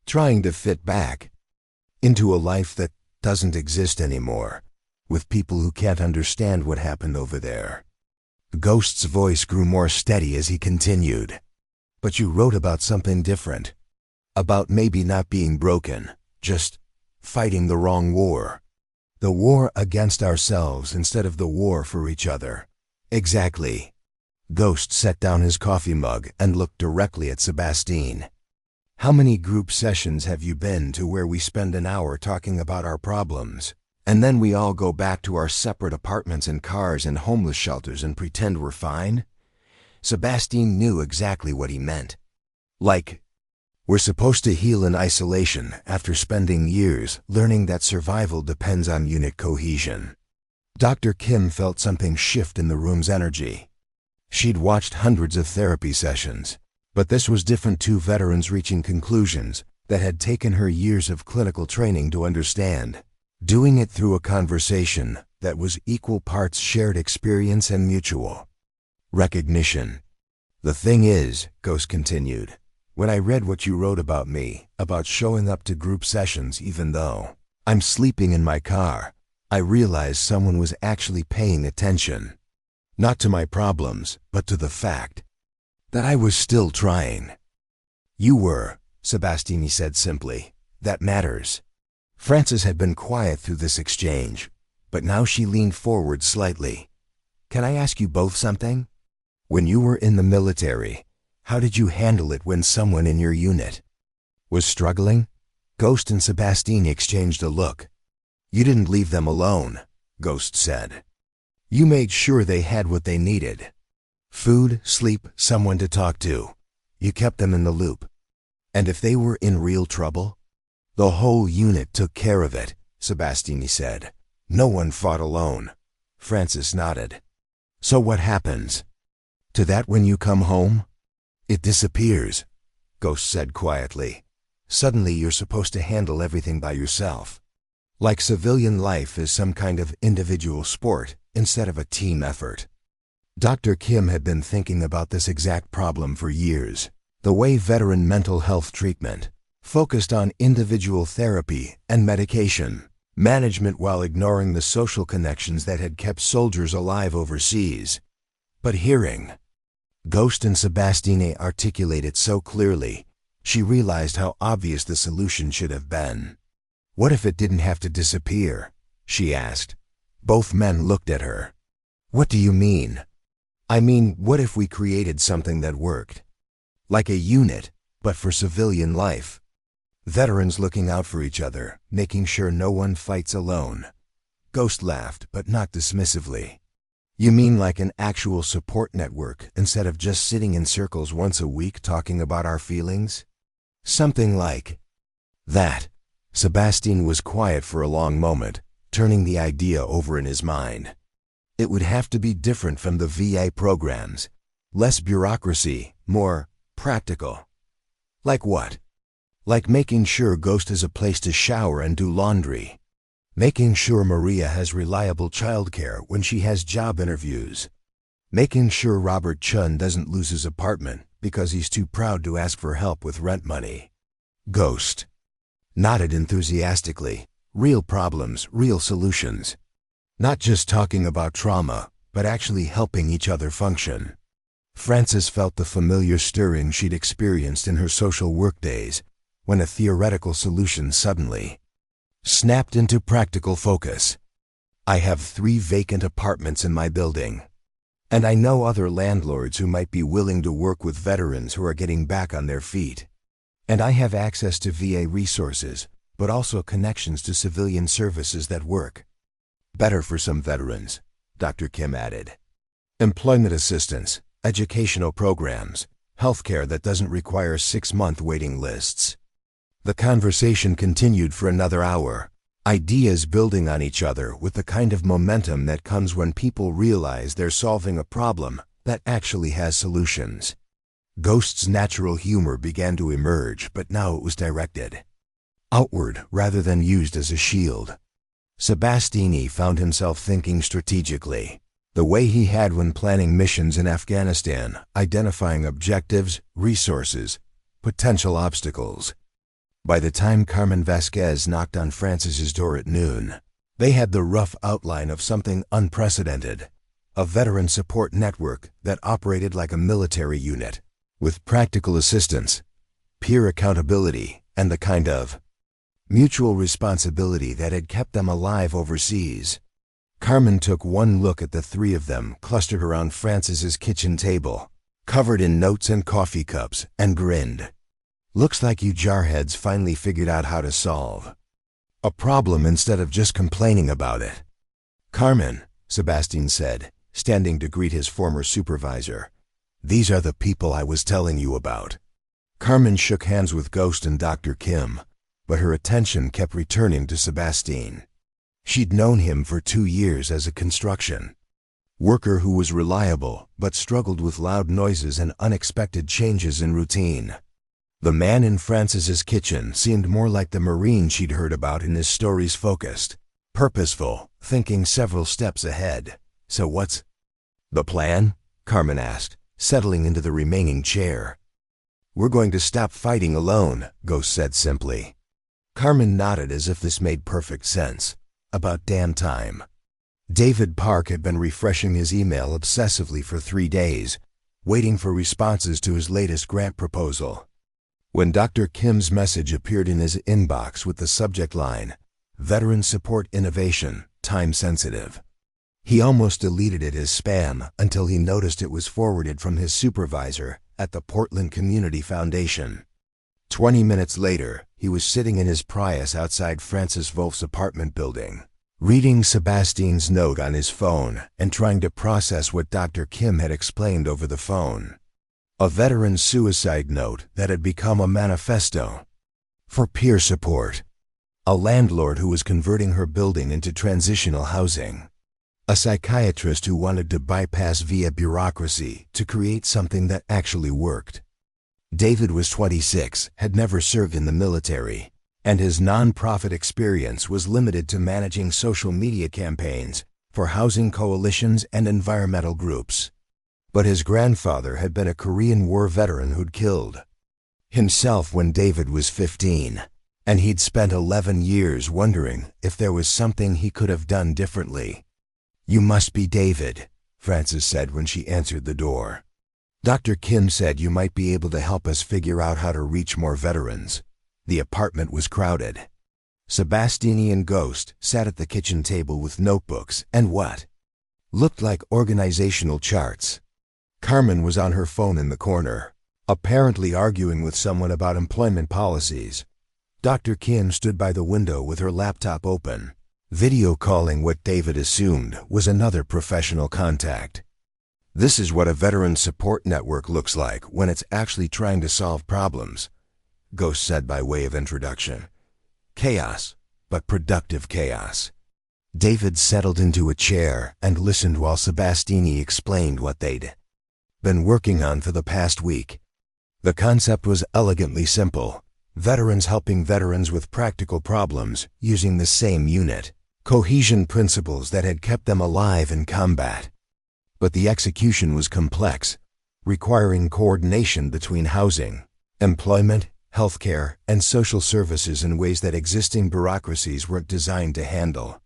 Trying to fit back into a life that doesn't exist anymore, with people who can't understand what happened over there." Ghost's voice grew more steady as he continued. But you wrote about something different. About maybe not being broken, just fighting the wrong war. The war against ourselves instead of the war for each other. Exactly. Ghost set down his coffee mug and looked directly at Sebastine. How many group sessions have you been to where we spend an hour talking about our problems, and then we all go back to our separate apartments and cars and homeless shelters and pretend we're fine? Sebastine knew exactly what he meant. Like, we're supposed to heal in isolation after spending years learning that survival depends on unit cohesion. Dr. Kim felt something shift in the room's energy. She'd watched hundreds of therapy sessions, but this was different. Two veterans reaching conclusions that had taken her years of clinical training to understand, doing it through a conversation that was equal parts shared experience and mutual recognition. The thing is, Ghost continued, when I read what you wrote about me, about showing up to group sessions even though I'm sleeping in my car, I realized someone was actually paying attention. Not to my problems, but to the fact that I was still trying. You were, Sebastine said simply. That matters. Frances had been quiet through this exchange, but now she leaned forward slightly. Can I ask you both something? When you were in the military, how did you handle it when someone in your unit was struggling? Ghost and Sebastine exchanged a look. You didn't leave them alone, Ghost said. You made sure they had what they needed. Food, sleep, someone to talk to. You kept them in the loop. And if they were in real trouble? The whole unit took care of it, Sebastine said. No one fought alone. Frances nodded. So what happens to that when you come home? It disappears, Ghost said quietly. Suddenly you're supposed to handle everything by yourself. Like civilian life is some kind of individual sport instead of a team effort. Dr. Kim had been thinking about this exact problem for years. The way veteran mental health treatment focused on individual therapy and medication management while ignoring the social connections that had kept soldiers alive overseas. But hearing Ghost and Sebastine articulate it so clearly, she realized how obvious the solution should have been. What if it didn't have to disappear? She asked. Both men looked at her. What do you mean? I mean, what if we created something that worked? Like a unit, but for civilian life. Veterans looking out for each other, making sure no one fights alone. Ghost laughed, but not dismissively. You mean like an actual support network instead of just sitting in circles once a week talking about our feelings? Something like that. Sebastine was quiet for a long moment, turning the idea over in his mind. It would have to be different from the VA programs. Less bureaucracy, more practical. Like what? Like making sure Ghost has a place to shower and do laundry. Making sure Maria has reliable childcare when she has job interviews. Making sure Robert Chun doesn't lose his apartment because he's too proud to ask for help with rent money. Ghost nodded enthusiastically. Real problems, real solutions. Not just talking about trauma, but actually helping each other function. Frances felt the familiar stirring she'd experienced in her social work days, when a theoretical solution suddenly snapped into practical focus. I have 3 vacant apartments in my building. And I know other landlords who might be willing to work with veterans who are getting back on their feet. And I have access to VA resources, but also connections to civilian services that work better for some veterans, Dr. Kim added. Employment assistance, educational programs, healthcare that doesn't require 6-month waiting lists. The conversation continued for another hour, ideas building on each other with the kind of momentum that comes when people realize they're solving a problem that actually has solutions. Ghost's natural humor began to emerge, but now it was directed outward rather than used as a shield. Sebastine found himself thinking strategically, the way he had when planning missions in Afghanistan, identifying objectives, resources, potential obstacles. By the time Carmen Vasquez knocked on Frances's door at noon, they had the rough outline of something unprecedented, a veteran support network that operated like a military unit, with practical assistance, peer accountability, and the kind of mutual responsibility that had kept them alive overseas. Carmen took one look at the three of them clustered around Francis's kitchen table, covered in notes and coffee cups, and grinned. "Looks like you jarheads finally figured out how to solve a problem instead of just complaining about it." "Carmen," Sebastine said, standing to greet his former supervisor, "these are the people I was telling you about." Carmen shook hands with Ghost and Dr. Kim, but her attention kept returning to Sebastine. She'd known him for 2 years as a construction worker who was reliable but struggled with loud noises and unexpected changes in routine. The man in Francis's kitchen seemed more like the Marine she'd heard about in his stories, focused, purposeful, thinking several steps ahead. "So what's the plan?" Carmen asked, settling into the remaining chair. "We're going to stop fighting alone," Ghost said simply. Carmen nodded as if this made perfect sense. About damn time. David Park had been refreshing his email obsessively for 3 days, waiting for responses to his latest grant proposal. When Dr. Kim's message appeared in his inbox with the subject line, "Veteran Support Innovation, Time Sensitive," he almost deleted it as spam until he noticed it was forwarded from his supervisor at the Portland Community Foundation. 20 minutes later, he was sitting in his Prius outside Francis Wolf's apartment building, reading Sebastine's note on his phone and trying to process what Dr. Kim had explained over the phone. A veteran suicide note that had become a manifesto for peer support. A landlord who was converting her building into transitional housing. A psychiatrist who wanted to bypass via bureaucracy to create something that actually worked. David was 26, had never served in the military, and his nonprofit experience was limited to managing social media campaigns for housing coalitions and environmental groups. But his grandfather had been a Korean War veteran who'd killed himself when David was 15, and he'd spent 11 years wondering if there was something he could have done differently. "You must be David," Francis said when she answered the door. "Dr. Kim said you might be able to help us figure out how to reach more veterans." The apartment was crowded. Sebastine and Ghost sat at the kitchen table with notebooks and what looked like organizational charts. Carmen was on her phone in the corner, apparently arguing with someone about employment policies. Dr. Kim stood by the window with her laptop open, video calling what David assumed was another professional contact. "This is what a veteran support network looks like when it's actually trying to solve problems," Ghost said by way of introduction. "Chaos, but productive chaos." David settled into a chair and listened while Sebastine explained what they'd been working on for the past week. The concept was elegantly simple: veterans helping veterans with practical problems using the same unit, cohesion principles that had kept them alive in combat. But the execution was complex, requiring coordination between housing, employment, healthcare, and social services in ways that existing bureaucracies weren't designed to handle.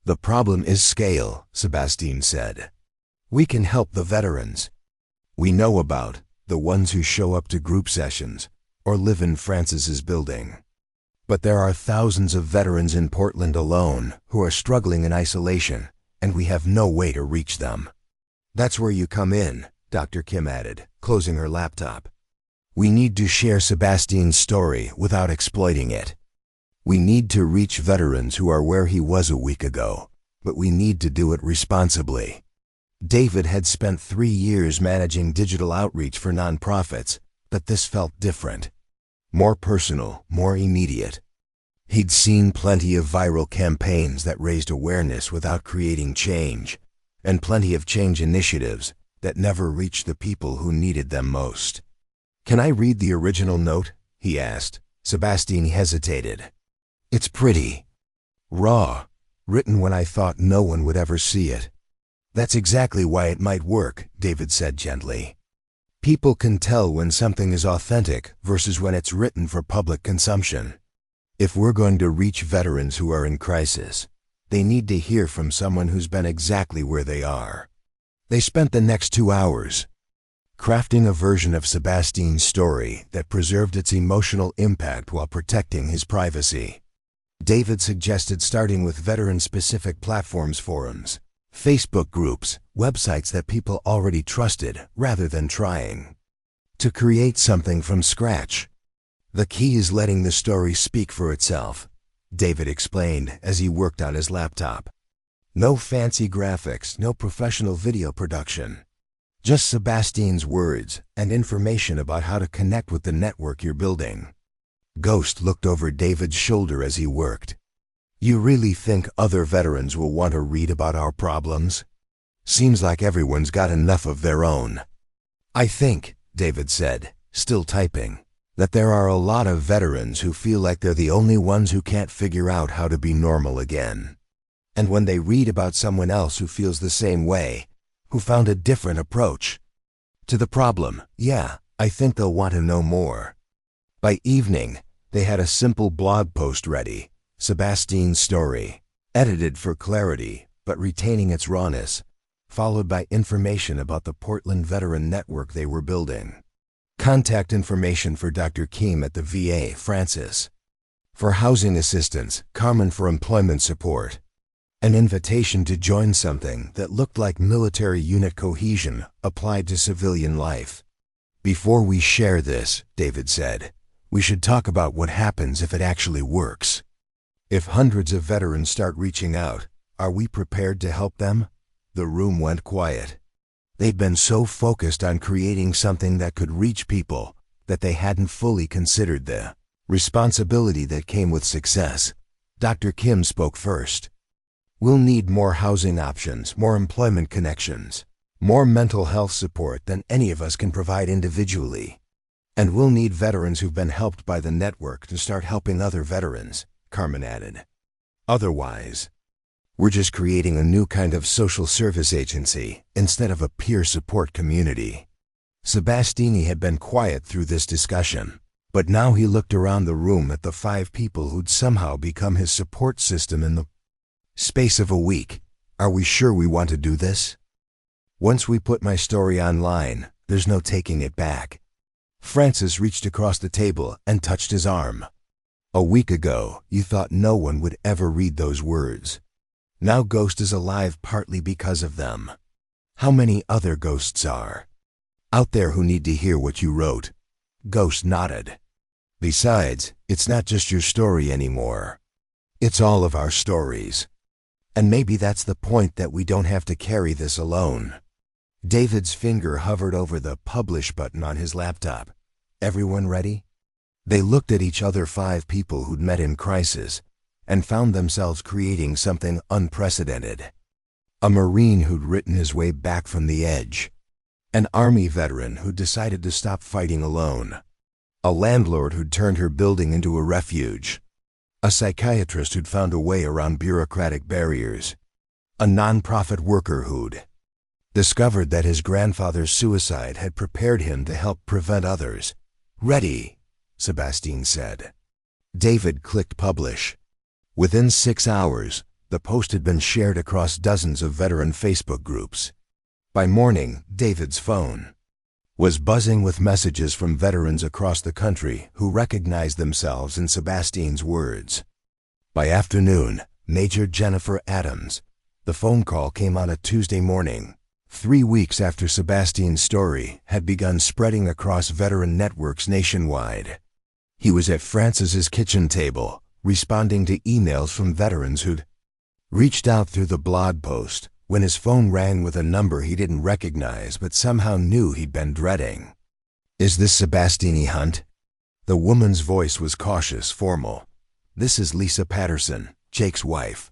"The problem is scale," Sebastine said. "We can help the veterans we know about, the ones who show up to group sessions or live in Francis's building. But there are thousands of veterans in Portland alone who are struggling in isolation, and we have no way to reach them." "That's where you come in," Dr. Kim added, closing her laptop. "We need to share Sebastine's story without exploiting it. We need to reach veterans who are where he was a week ago, but we need to do it responsibly." David had spent 3 years managing digital outreach for nonprofits, but this felt different. More personal, more immediate. He'd seen plenty of viral campaigns that raised awareness without creating change, and plenty of change initiatives that never reached the people who needed them most. "Can I read the original note?" he asked. Sebastine hesitated. "It's pretty raw, written when I thought no one would ever see it." "That's exactly why it might work," David said gently. "People can tell when something is authentic versus when it's written for public consumption. If we're going to reach veterans who are in crisis, they need to hear from someone who's been exactly where they are." They spent the next 2 hours crafting a version of Sebastine's story that preserved its emotional impact while protecting his privacy. David suggested starting with veteran-specific platforms, forums, Facebook groups, websites that people already trusted, rather than trying to create something from scratch. The key is letting the story speak for itself, David explained as he worked on his laptop. No fancy graphics, no professional video production. Just Sebastine's words and information about how to connect with the network you're building. Ghost looked over David's shoulder as he worked. You really think other veterans will want to read about our problems? Seems like everyone's got enough of their own. I think, David said, still typing, that there are a lot of veterans who feel like they're the only ones who can't figure out how to be normal again. And when they read about someone else who feels the same way, who found a different approach to the problem, yeah, I think they'll want to know more. By evening, they had a simple blog post ready, Sebastine's story, edited for clarity but retaining its rawness, followed by information about the Portland Veteran Network they were building. Contact information for Dr. Kim at the VA, Francis. For housing assistance, Carmen for employment support. An invitation to join something that looked like military unit cohesion applied to civilian life. Before we share this, David said, we should talk about what happens if it actually works. If hundreds of veterans start reaching out, are we prepared to help them? The room went quiet. They'd been so focused on creating something that could reach people that they hadn't fully considered the responsibility that came with success. Dr. Kim spoke first. We'll need more housing options, more employment connections, more mental health support than any of us can provide individually. And we'll need veterans who've been helped by the network to start helping other veterans, Carmen added. Otherwise, we're just creating a new kind of social service agency instead of a peer support community. Sebastine had been quiet through this discussion, but now he looked around the room at the 5 people who'd somehow become his support system in the space of a week. Are we sure we want to do this? Once we put my story online, there's no taking it back. Francis reached across the table and touched his arm. A week ago, you thought no one would ever read those words. Now Ghost is alive partly because of them. How many other ghosts are out there who need to hear what you wrote? Ghost nodded. Besides, it's not just your story anymore. It's all of our stories. And maybe that's the point, that we don't have to carry this alone. David's finger hovered over the publish button on his laptop. Everyone ready? They looked at each other, 5 people who'd met in crisis and found themselves creating something unprecedented. A Marine who'd written his way back from the edge. An Army veteran who'd decided to stop fighting alone. A landlord who'd turned her building into a refuge. A psychiatrist who'd found a way around bureaucratic barriers. A nonprofit worker who'd discovered that his grandfather's suicide had prepared him to help prevent others. Ready, Sebastine said. David clicked publish. Within 6 hours, the post had been shared across dozens of veteran Facebook groups. By morning, David's phone was buzzing with messages from veterans across the country who recognized themselves in Sebastine's words. By afternoon, Major Jennifer Adams. The phone call came on a Tuesday morning, 3 weeks after Sebastine's story had begun spreading across veteran networks nationwide. He was at Francis's kitchen table, responding to emails from veterans who'd reached out through the blog post, when his phone rang with a number he didn't recognize but somehow knew he'd been dreading. Is this Sebastine Hunt? The woman's voice was cautious, formal. This is Lisa Patterson, Jake's wife.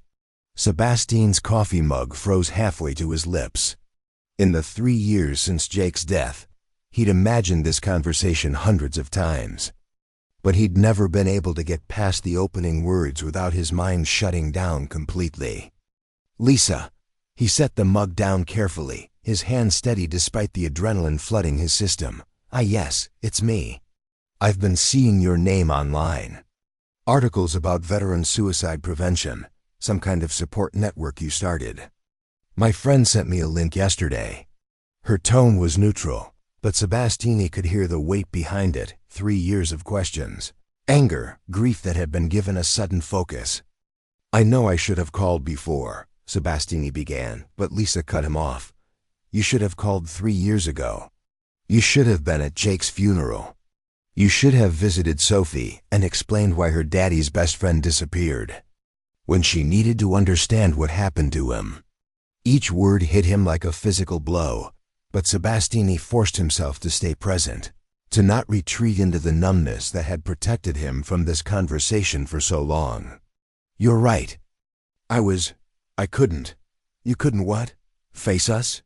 Sebastine's coffee mug froze halfway to his lips. In the 3 years since Jake's death, he'd imagined this conversation hundreds of times. But he'd never been able to get past the opening words without his mind shutting down completely. Lisa. He set the mug down carefully, his hand steady despite the adrenaline flooding his system. Ah yes, it's me. I've been seeing your name online. Articles about veteran suicide prevention, some kind of support network you started. My friend sent me a link yesterday. Her tone was neutral, but Sebastine could hear the weight behind it. 3 years of questions. Anger, grief that had been given a sudden focus. "I know I should have called before," Sebastine began, but Lisa cut him off. "You should have called 3 years ago. You should have been at Jake's funeral. You should have visited Sophie and explained why her daddy's best friend disappeared. When she needed to understand what happened to him." Each word hit him like a physical blow, but Sebastine forced himself to stay present, to not retreat into the numbness that had protected him from this conversation for so long. "You're right. I couldn't." "You couldn't what? Face us?"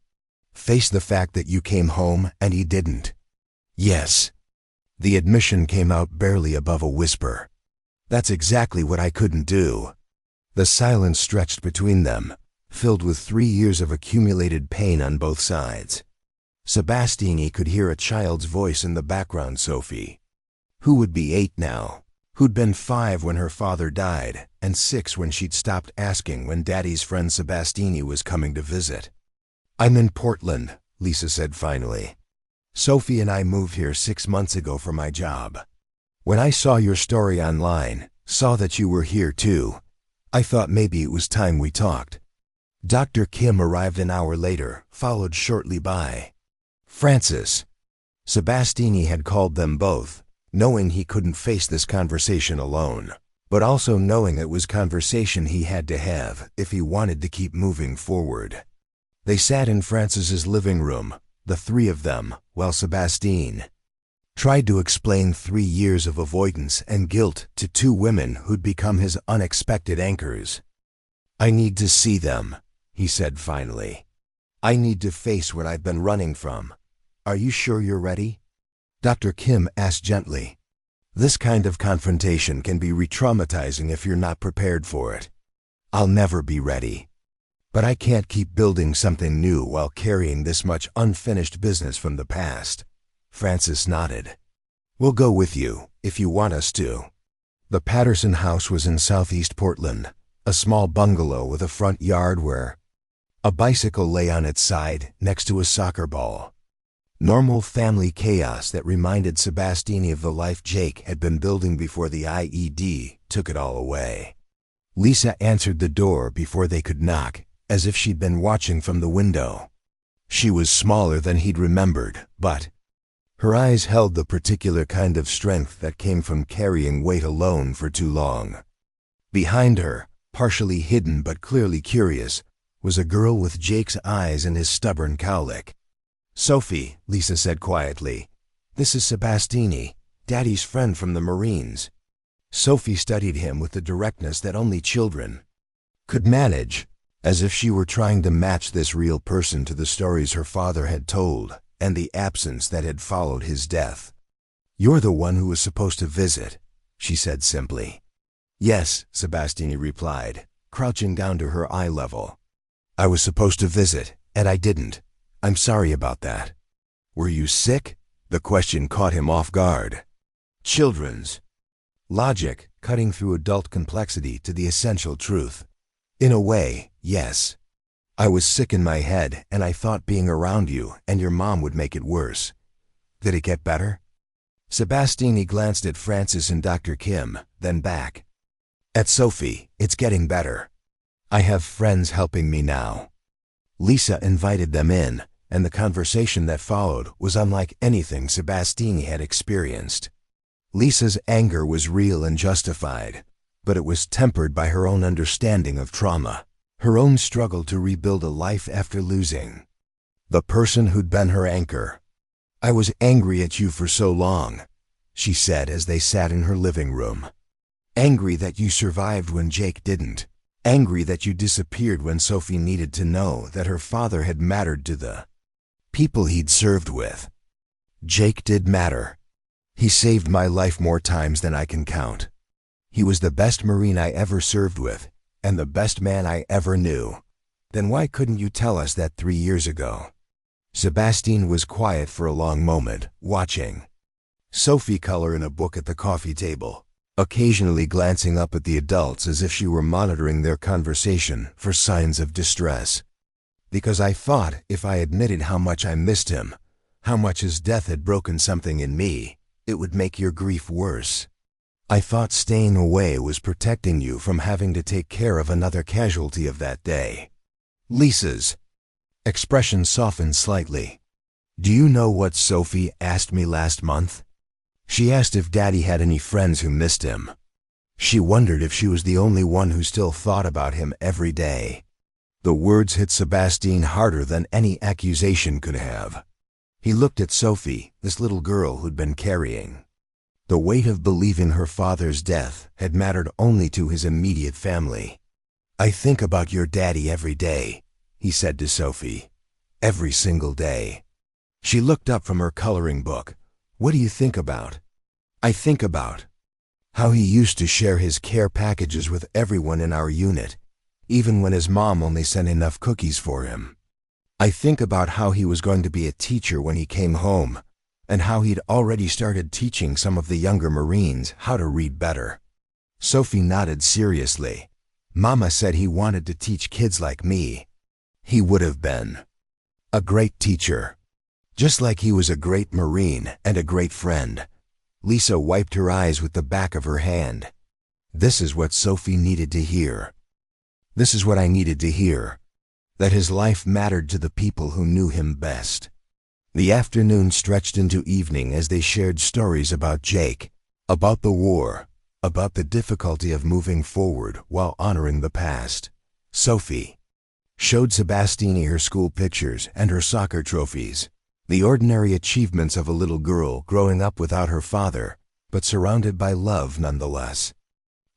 "Face the fact that you came home and he didn't." "Yes." The admission came out barely above a whisper. "That's exactly what I couldn't do." The silence stretched between them, filled with 3 years of accumulated pain on both sides. Sebastine could hear a child's voice in the background. Sophie, who would be 8 now, who'd been 5 when her father died, and 6 when she'd stopped asking when Daddy's friend Sebastine was coming to visit. "I'm in Portland," Lisa said finally. "Sophie and I moved here 6 months ago for my job. When I saw your story online, saw that you were here too, I thought maybe it was time we talked." Dr. Kim arrived an hour later, followed shortly by Francis. Sebastine had called them both, knowing he couldn't face this conversation alone, but also knowing it was conversation he had to have if he wanted to keep moving forward. They sat in Francis's living room, the 3 of them, while Sebastine tried to explain 3 years of avoidance and guilt to 2 women who'd become his unexpected anchors. "I need to see them," he said finally. "I need to face what I've been running from. Are you sure you're ready?" Dr. Kim asked gently. "This kind of confrontation can be re-traumatizing if you're not prepared for it." "I'll never be ready. But I can't keep building something new while carrying this much unfinished business from the past." Francis nodded. "We'll go with you, if you want us to." The Patterson house was in southeast Portland, a small bungalow with a front yard where a bicycle lay on its side next to a soccer ball. Normal family chaos that reminded Sebastine of the life Jake had been building before the IED took it all away. Lisa answered the door before they could knock, as if she'd been watching from the window. She was smaller than he'd remembered, but her eyes held the particular kind of strength that came from carrying weight alone for too long. Behind her, partially hidden but clearly curious, was a girl with Jake's eyes and his stubborn cowlick. "Sophie," Lisa said quietly, "this is Sebastine, Daddy's friend from the Marines." Sophie studied him with the directness that only children could manage, as if she were trying to match this real person to the stories her father had told and the absence that had followed his death. "You're the one who was supposed to visit," she said simply. "Yes," Sebastine replied, crouching down to her eye level. "I was supposed to visit, and I didn't. I'm sorry about that." "Were you sick?" The question caught him off guard. Children's logic cutting through adult complexity to the essential truth. "In a way, yes. I was sick in my head, and I thought being around you and your mom would make it worse." "Did it get better?" Sebastine glanced at Francis and Dr. Kim, then back at Sophie. "It's getting better. I have friends helping me now." Lisa invited them in, and the conversation that followed was unlike anything Sebastine had experienced. Lisa's anger was real and justified, but it was tempered by her own understanding of trauma, her own struggle to rebuild a life after losing the person who'd been her anchor. "I was angry at you for so long," she said as they sat in her living room. "Angry that you survived when Jake didn't. Angry that you disappeared when Sophie needed to know that her father had mattered to the people he'd served with. Jake did matter. He saved my life more times than I can count. He was the best Marine I ever served with, and the best man I ever knew. Then why couldn't you tell us that 3 years ago?" Sebastine was quiet for a long moment, watching Sophie color in a book at the coffee table, occasionally glancing up at the adults as if she were monitoring their conversation for signs of distress. Because I thought if I admitted how much I missed him, how much his death had broken something in me, it would make your grief worse. I thought staying away was protecting you from having to take care of another casualty of that day." Lisa's expression softened slightly. "Do you know what Sophie asked me last month? She asked if Daddy had any friends who missed him. She wondered if she was the only one who still thought about him every day." The words hit Sebastine harder than any accusation could have. He looked at Sophie, this little girl who'd been carrying. The weight of believing her father's death had mattered only to his immediate family. "I think about your daddy every day," he said to Sophie. "Every single day." She looked up from her coloring book. "What do you think about?" "I think about how he used to share his care packages with everyone in our unit, even when his mom only sent enough cookies for him. I think about how he was going to be a teacher when he came home, and how he'd already started teaching some of the younger Marines how to read better." Sophie nodded seriously. "Mama said he wanted to teach kids like me. He would have been a great teacher, just like he was a great Marine and a great friend." Lisa wiped her eyes with the back of her hand. This is what Sophie needed to hear. This is what I needed to hear. That his life mattered to the people who knew him best. The afternoon stretched into evening as they shared stories about Jake, about the war, about the difficulty of moving forward while honoring the past. Sophie showed Sebastine her school pictures and her soccer trophies, the ordinary achievements of a little girl growing up without her father, but surrounded by love nonetheless.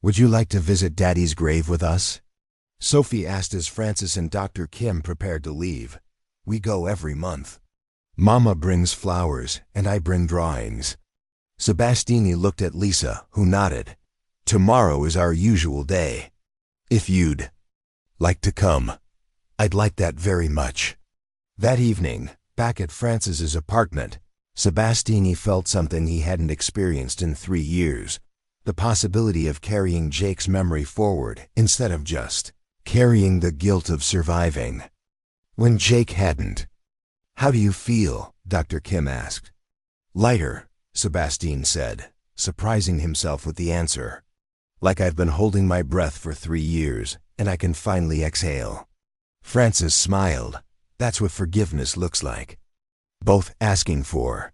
"Would you like to visit Daddy's grave with us?" Sophie asked as Francis and Dr. Kim prepared to leave. "We go every month. Mama brings flowers, and I bring drawings." Sebastine looked at Lisa, who nodded. "Tomorrow is our usual day. If you'd like to come, I'd like that very much." That evening, back at Francis's apartment, Sebastine felt something he hadn't experienced in 3 years, the possibility of carrying Jake's memory forward instead of just carrying the guilt of surviving when Jake hadn't. "How do you feel?" Dr. Kim asked. "Lighter," Sebastine said, surprising himself with the answer. "Like I've been holding my breath for 3 years, and I can finally exhale." Francis smiled. "That's what forgiveness looks like. Both asking for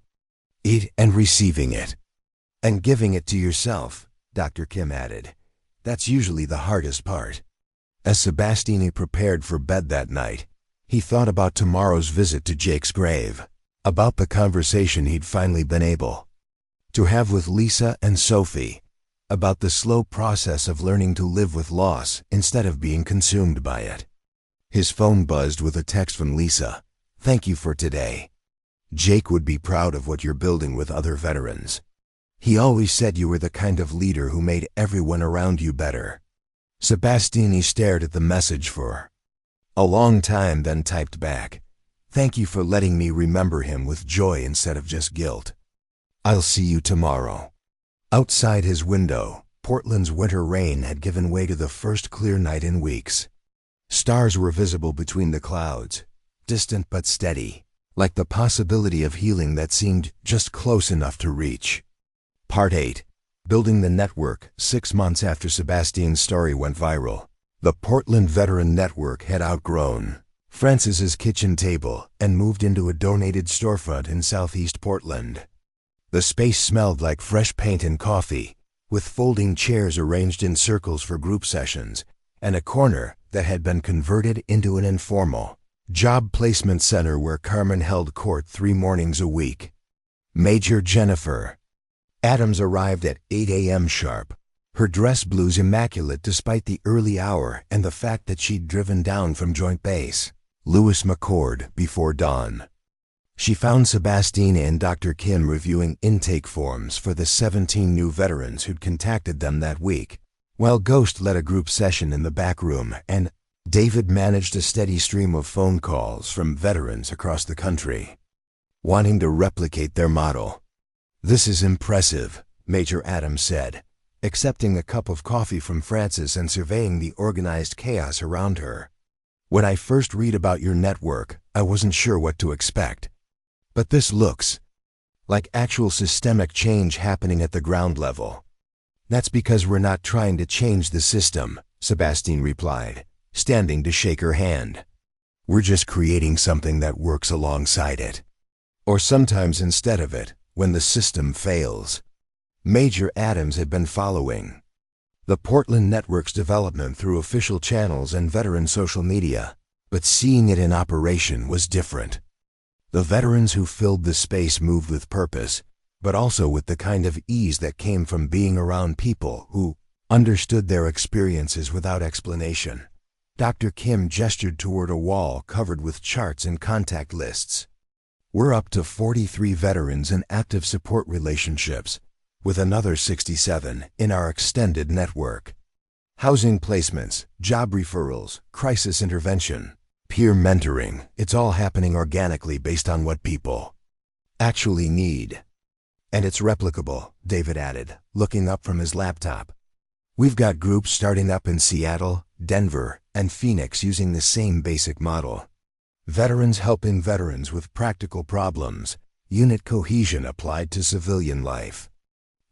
it and receiving it. And giving it to yourself," Dr. Kim added. "That's usually the hardest part." As Sebastine prepared for bed that night, he thought about tomorrow's visit to Jake's grave, about the conversation he'd finally been able to have with Lisa and Sophie, about the slow process of learning to live with loss instead of being consumed by it. His phone buzzed with a text from Lisa. "Thank you for today. Jake would be proud of what you're building with other veterans. He always said you were the kind of leader who made everyone around you better." Sebastine stared at the message for a long time, then typed back, "Thank you for letting me remember him with joy instead of just guilt. I'll see you tomorrow." Outside his window, Portland's winter rain had given way to the first clear night in weeks. Stars were visible between the clouds, distant but steady, like the possibility of healing that seemed just close enough to reach. Part 8. Building the network. 6 months after Sebastine's story went viral, the Portland Veteran Network had outgrown Francis's kitchen table and moved into a donated storefront in southeast Portland. The space smelled like fresh paint and coffee, with folding chairs arranged in circles for group sessions, and a corner that had been converted into an informal job placement center where Carmen held court 3 mornings a week. Major Jennifer Adams arrived at 8 a.m. sharp, her dress blues immaculate despite the early hour and the fact that she'd driven down from Joint Base Lewis McChord before dawn. She found Sebastine and Dr. Kim reviewing intake forms for the 17 new veterans who'd contacted them that week, while Ghost led a group session in the back room and David managed a steady stream of phone calls from veterans across the country, wanting to replicate their model. "This is impressive," Major Adams said, accepting a cup of coffee from Francis and surveying the organized chaos around her. When I first read about your network, I wasn't sure what to expect. But this looks like actual systemic change happening at the ground level. That's because we're not trying to change the system, Sebastine replied, standing to shake her hand. We're just creating something that works alongside it. Or sometimes instead of it, when the system fails. Major Adams had been following the Portland network's development through official channels and veteran social media, but seeing it in operation was different. The veterans who filled the space moved with purpose, but also with the kind of ease that came from being around people who understood their experiences without explanation. Dr. Kim gestured toward a wall covered with charts and contact lists. We're up to 43 veterans in active support relationships, with another 67 in our extended network. Housing placements, job referrals, crisis intervention, peer mentoring, it's all happening organically based on what people actually need. And it's replicable, David added, looking up from his laptop. We've got groups starting up in Seattle, Denver, and Phoenix using the same basic model. Veterans helping veterans with practical problems, unit cohesion applied to civilian life.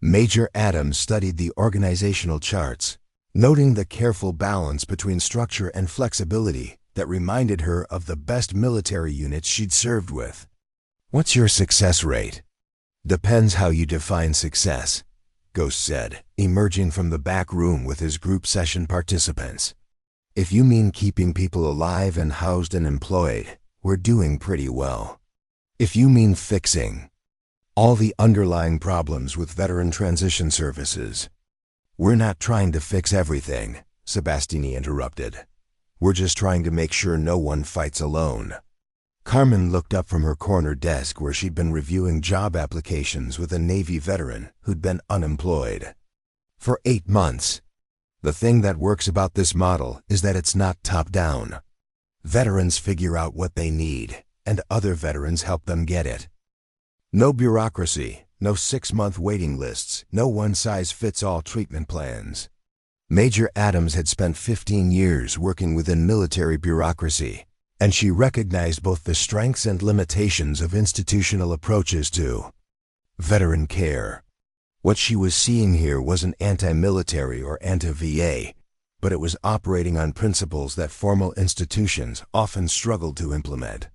Major Adams studied the organizational charts, noting the careful balance between structure and flexibility that reminded her of the best military units she'd served with. What's your success rate? Depends how you define success, Ghost said, emerging from the back room with his group session participants. If you mean keeping people alive and housed and employed, we're doing pretty well. If you mean fixing all the underlying problems with veteran transition services, we're not trying to fix everything, Sebastine interrupted. We're just trying to make sure no one fights alone. Carmen looked up from her corner desk where she'd been reviewing job applications with a Navy veteran who'd been unemployed for 8 months. The thing that works about this model is that it's not top-down. Veterans figure out what they need, and other veterans help them get it. No bureaucracy, no 6-month waiting lists, no one-size-fits-all treatment plans. Major Adams had spent 15 years working within military bureaucracy, and she recognized both the strengths and limitations of institutional approaches to veteran care. What she was seeing here wasn't anti-military or anti-VA, but it was operating on principles that formal institutions often struggled to implement.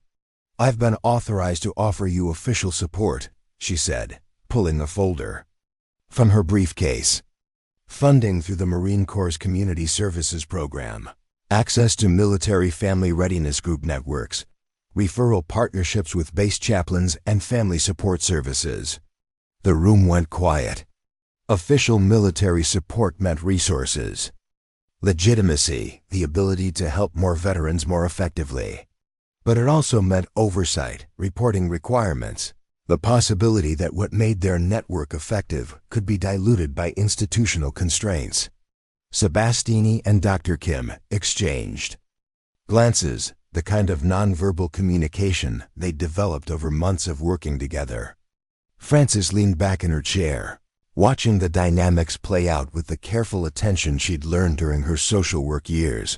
I've been authorized to offer you official support, she said, pulling a folder from her briefcase. Funding through the Marine Corps' Community Services Program, access to military family readiness group networks, referral partnerships with base chaplains and family support services. The room went quiet. Official military support meant resources, legitimacy, the ability to help more veterans more effectively. But it also meant oversight, reporting requirements, the possibility that what made their network effective could be diluted by institutional constraints. Sebastine and Dr. Kim exchanged glances, the kind of nonverbal communication they'd developed over months of working together. Frances leaned back in her chair, watching the dynamics play out with the careful attention she'd learned during her social work years.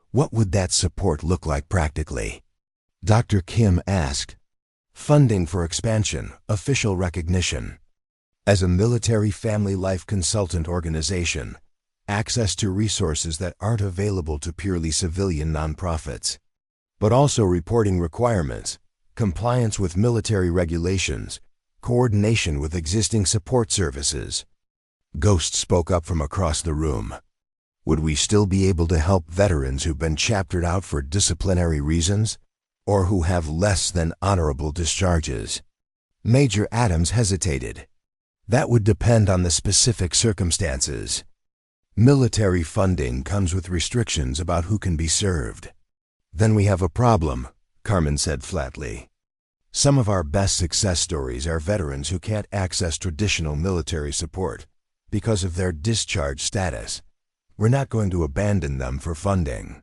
What would that support look like practically? Dr. Kim asked. Funding for expansion, official recognition. As a military family life consultant organization, access to resources that aren't available to purely civilian nonprofits. But also reporting requirements, compliance with military regulations, coordination with existing support services. Ghost spoke up from across the room. Would we still be able to help veterans who've been chaptered out for disciplinary reasons, or who have less than honorable discharges? Major Adams hesitated. That would depend on the specific circumstances. Military funding comes with restrictions about who can be served. Then we have a problem, Carmen said flatly. Some of our best success stories are veterans who can't access traditional military support because of their discharge status. We're not going to abandon them for funding.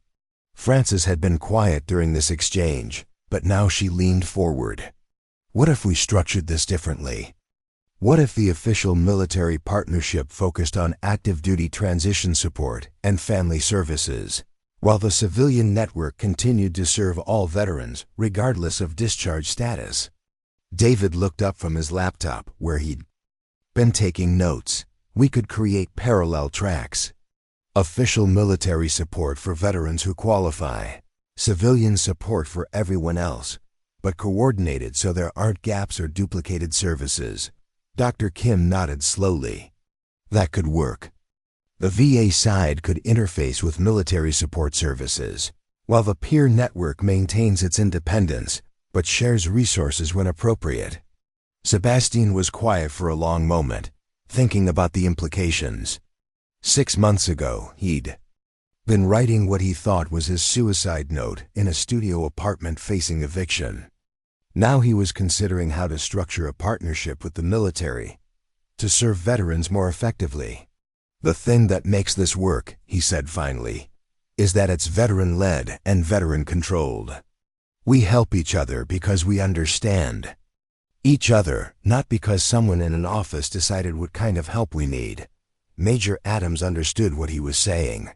Frances had been quiet during this exchange, but now she leaned forward. What if we structured this differently? What if the official military partnership focused on active duty transition support and family services, while the civilian network continued to serve all veterans, regardless of discharge status. David looked up from his laptop, where he'd been taking notes. We could create parallel tracks. Official military support for veterans who qualify. Civilian support for everyone else, but coordinated so there aren't gaps or duplicated services. Dr. Kim nodded slowly. That could work. The VA side could interface with military support services, while the peer network maintains its independence, but shares resources when appropriate. Sebastine was quiet for a long moment, thinking about the implications. 6 months ago, he'd been writing what he thought was his suicide note in a studio apartment facing eviction. Now he was considering how to structure a partnership with the military to serve veterans more effectively. The thing that makes this work, he said finally, is that it's veteran-led and veteran-controlled. We help each other because we understand each other, not because someone in an office decided what kind of help we need. Major Adams understood what he was saying.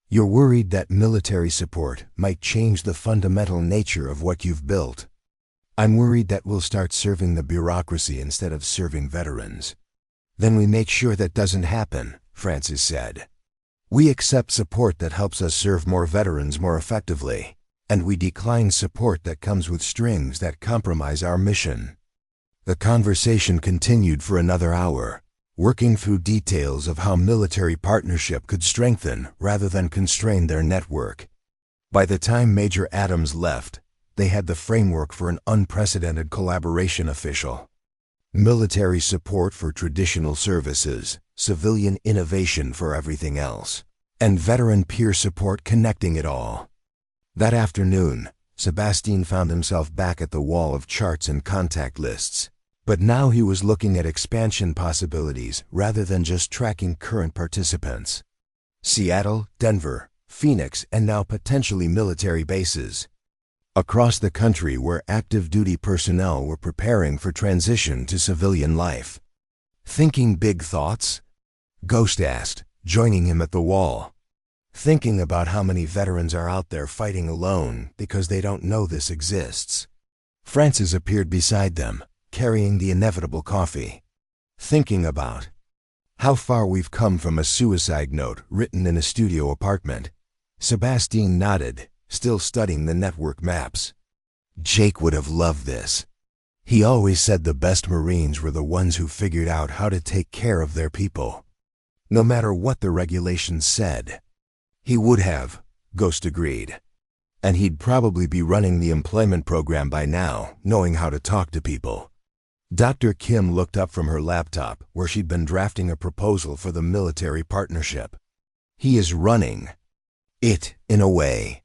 You're worried that military support might change the fundamental nature of what you've built. I'm worried that we'll start serving the bureaucracy instead of serving veterans. Then we make sure that doesn't happen, Francis said. We accept support that helps us serve more veterans more effectively, and we decline support that comes with strings that compromise our mission. The conversation continued for another hour, working through details of how military partnership could strengthen rather than constrain their network. By the time Major Adams left, they had the framework for an unprecedented collaboration official. Military support for traditional services, civilian innovation for everything else, and veteran peer support connecting it all. That afternoon, Sebastine found himself back at the wall of charts and contact lists. But now he was looking at expansion possibilities rather than just tracking current participants. Seattle, Denver, Phoenix, and now potentially military bases across the country where active duty personnel were preparing for transition to civilian life. Thinking big thoughts? Ghost asked, joining him at the wall. Thinking about how many veterans are out there fighting alone because they don't know this exists. Francis appeared beside them, carrying the inevitable coffee. Thinking about how far we've come from a suicide note written in a studio apartment. Sebastine nodded, still studying the network maps. Jake would have loved this. He always said the best Marines were the ones who figured out how to take care of their people. No matter what the regulations said. He would have, Ghost agreed. And he'd probably be running the employment program by now, knowing how to talk to people. Dr. Kim looked up from her laptop, where she'd been drafting a proposal for the military partnership. He is running it, in a way.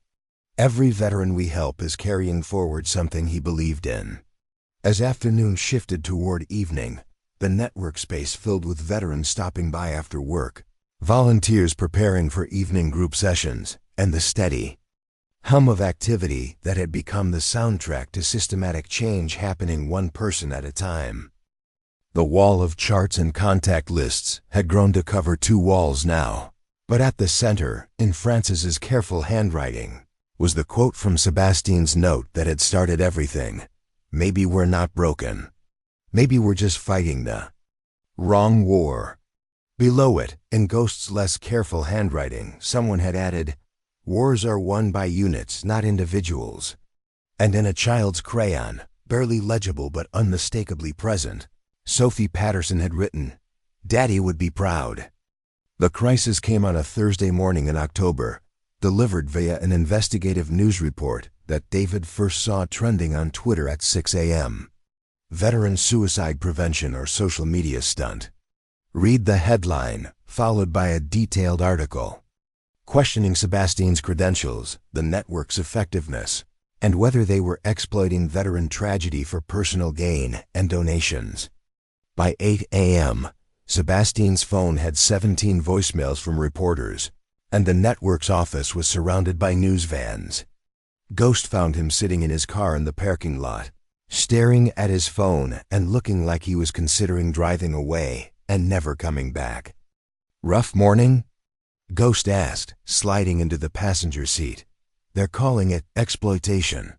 Every veteran we help is carrying forward something he believed in. As afternoon shifted toward evening, the network space filled with veterans stopping by after work, volunteers preparing for evening group sessions, and the steady hum of activity that had become the soundtrack to systematic change happening one person at a time. The wall of charts and contact lists had grown to cover 2 walls now, but at the center, in Francis's careful handwriting, was the quote from Sebastine's note that had started everything. Maybe we're not broken. Maybe we're just fighting the wrong war. Below it, in Ghost's less careful handwriting, someone had added, wars are won by units, not individuals. And in a child's crayon, barely legible but unmistakably present, Sophie Patterson had written, Daddy would be proud. The crisis came on a Thursday morning in October, delivered via an investigative news report that David first saw trending on Twitter at 6 a.m. Veteran suicide prevention or social media stunt. Read the headline, followed by a detailed article questioning Sebastine's credentials, the network's effectiveness, and whether they were exploiting veteran tragedy for personal gain and donations. By 8 a.m., Sebastine's phone had 17 voicemails from reporters, and the network's office was surrounded by news vans. Ghost found him sitting in his car in the parking lot, staring at his phone and looking like he was considering driving away and never coming back. Rough morning? Ghost asked, sliding into the passenger seat. They're calling it exploitation.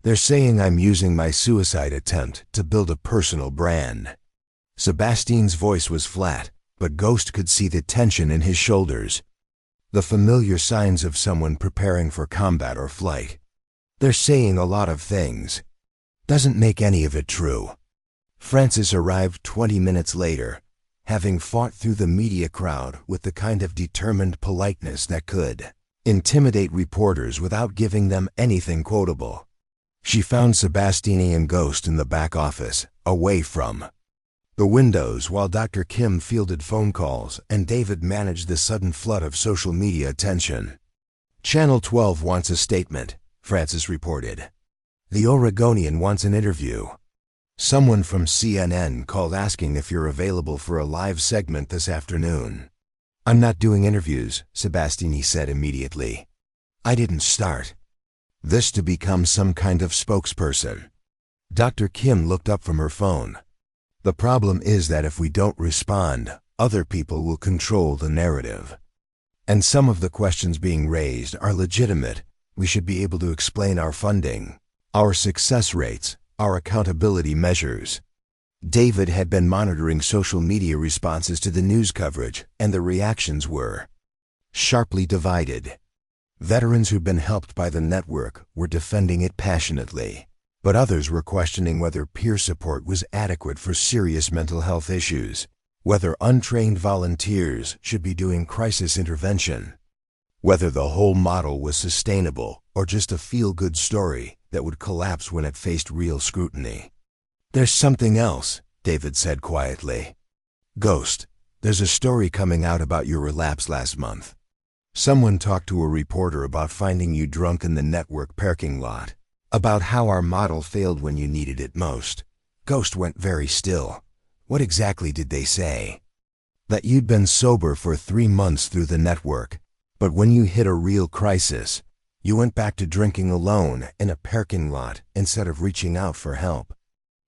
They're saying I'm using my suicide attempt to build a personal brand. Sebastine's voice was flat, but Ghost could see the tension in his shoulders. The familiar signs of someone preparing for combat or flight. They're saying a lot of things. Doesn't make any of it true. Francis arrived 20 minutes later, having fought through the media crowd with the kind of determined politeness that could intimidate reporters without giving them anything quotable. She found Sebastine and Ghost in the back office, away from the windows, while Dr. Kim fielded phone calls and David managed the sudden flood of social media attention. Channel 12 wants a statement, Francis reported. The Oregonian wants an interview. Someone from CNN called asking if you're available for a live segment this afternoon. I'm not doing interviews, Sebastine said immediately. I didn't start this to become some kind of spokesperson. Dr. Kim looked up from her phone. The problem is that if we don't respond, other people will control the narrative. And some of the questions being raised are legitimate. We should be able to explain our funding, our success rates, our accountability measures. David had been monitoring social media responses to the news coverage, and the reactions were sharply divided. Veterans who'd been helped by the network were defending it passionately, but others were questioning whether peer support was adequate for serious mental health issues, whether untrained volunteers should be doing crisis intervention, whether the whole model was sustainable or just a feel-good story that would collapse when it faced real scrutiny. There's something else, David said quietly. Ghost, there's a story coming out about your relapse last month. Someone talked to a reporter about finding you drunk in the network parking lot, about how our model failed when you needed it most. Ghost went very still. What exactly did they say? That you'd been sober for 3 months through the network, but when you hit a real crisis, you went back to drinking alone in a parking lot instead of reaching out for help.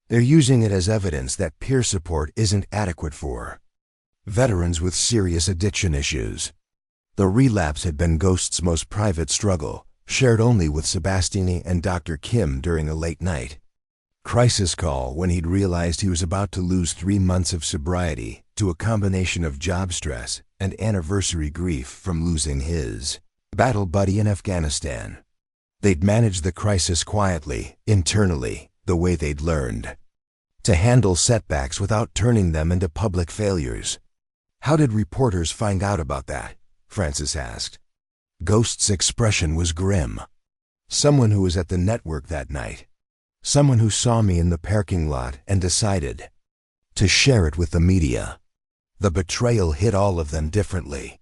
They're using it as evidence that peer support isn't adequate for veterans with serious addiction issues. The relapse had been Ghost's most private struggle, shared only with Sebastine and Dr. Kim during a late night crisis call when he'd realized he was about to lose 3 months of sobriety to a combination of job stress and anniversary grief from losing his battle buddy in Afghanistan. They'd managed the crisis quietly, internally, the way they'd learned to handle setbacks without turning them into public failures. How did reporters find out about that? Francis asked. Ghost's expression was grim. Someone who was at the network that night. Someone who saw me in the parking lot and decided to share it with the media. The betrayal hit all of them differently.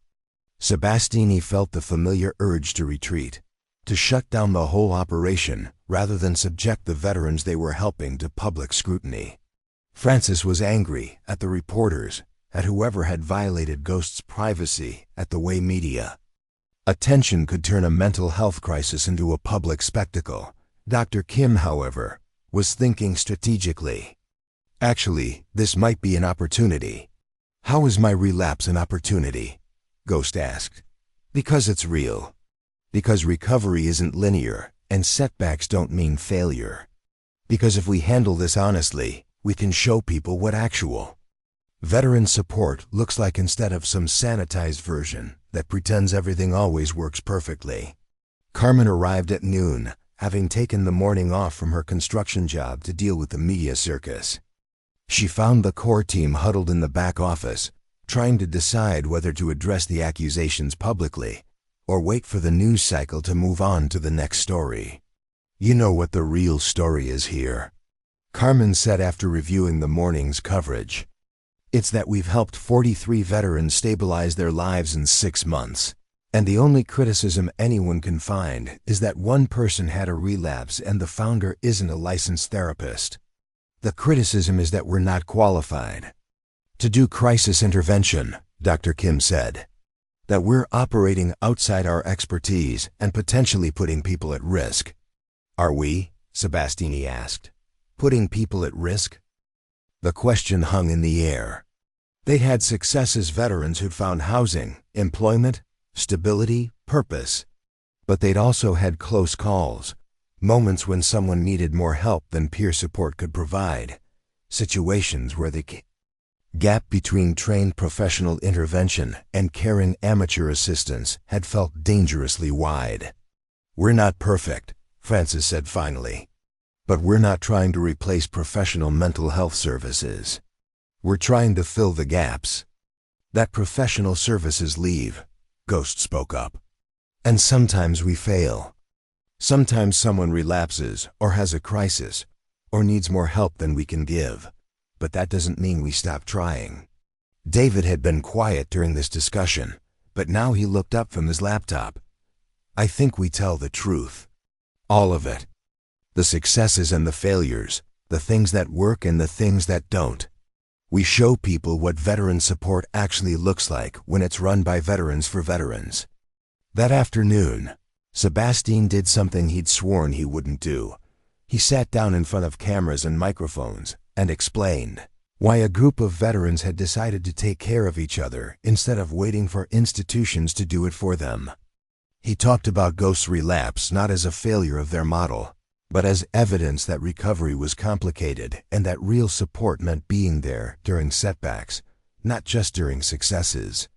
Sebastine felt the familiar urge to retreat, to shut down the whole operation rather than subject the veterans they were helping to public scrutiny. Francis was angry at the reporters, at whoever had violated Ghost's privacy, at the way media attention could turn a mental health crisis into a public spectacle. Dr. Kim, however, was thinking strategically. Actually, this might be an opportunity. How is my relapse an opportunity? Ghost asked. Because it's real. Because recovery isn't linear, and setbacks don't mean failure. Because if we handle this honestly, we can show people what actual veteran support looks like instead of some sanitized version that pretends everything always works perfectly. Carmen arrived at noon, having taken the morning off from her construction job to deal with the media circus. She found the core team huddled in the back office, trying to decide whether to address the accusations publicly or wait for the news cycle to move on to the next story. You know what the real story is here, Carmen said after reviewing the morning's coverage. It's that we've helped 43 veterans stabilize their lives in 6 months. And the only criticism anyone can find is that one person had a relapse and the founder isn't a licensed therapist. The criticism is that we're not qualified to do crisis intervention, Dr. Kim said. That we're operating outside our expertise and potentially putting people at risk. Are we? Sebastine asked. Putting people at risk? The question hung in the air. They'd had success as veterans who'd found housing, employment, stability, purpose. But they'd also had close calls, moments when someone needed more help than peer support could provide, situations where the gap between trained professional intervention and caring amateur assistance had felt dangerously wide. "We're not perfect," Francis said finally. "But we're not trying to replace professional mental health services. We're trying to fill the gaps that professional services leave," Ghost spoke up. "And sometimes we fail. Sometimes someone relapses or has a crisis or needs more help than we can give. But that doesn't mean we stop trying." David had been quiet during this discussion, but now he looked up from his laptop. "I think we tell the truth. All of it. The successes and the failures, the things that work and the things that don't. We show people what veteran support actually looks like when it's run by veterans for veterans." That afternoon, Sebastine did something he'd sworn he wouldn't do. He sat down in front of cameras and microphones and explained why a group of veterans had decided to take care of each other instead of waiting for institutions to do it for them. He talked about Ghost's relapse not as a failure of their model, but as evidence that recovery was complicated and that real support meant being there during setbacks, not just during successes.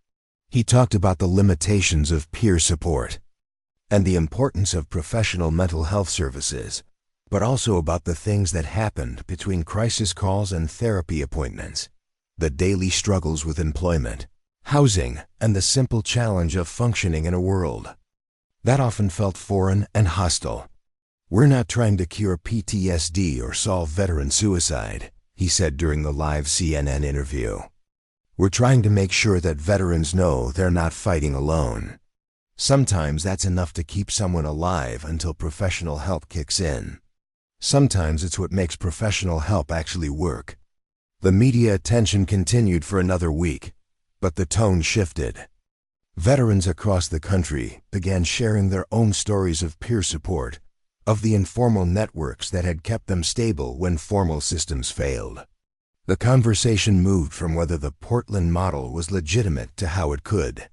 He talked about the limitations of peer support and the importance of professional mental health services, but also about the things that happened between crisis calls and therapy appointments, the daily struggles with employment, housing, and the simple challenge of functioning in a world that often felt foreign and hostile. "We're not trying to cure PTSD or solve veteran suicide," he said during the live CNN interview. "We're trying to make sure that veterans know they're not fighting alone. Sometimes that's enough to keep someone alive until professional help kicks in. Sometimes it's what makes professional help actually work." The media attention continued for another week, but the tone shifted. Veterans across the country began sharing their own stories of peer support, of the informal networks that had kept them stable when formal systems failed. The conversation moved from whether the Portland model was legitimate to how it could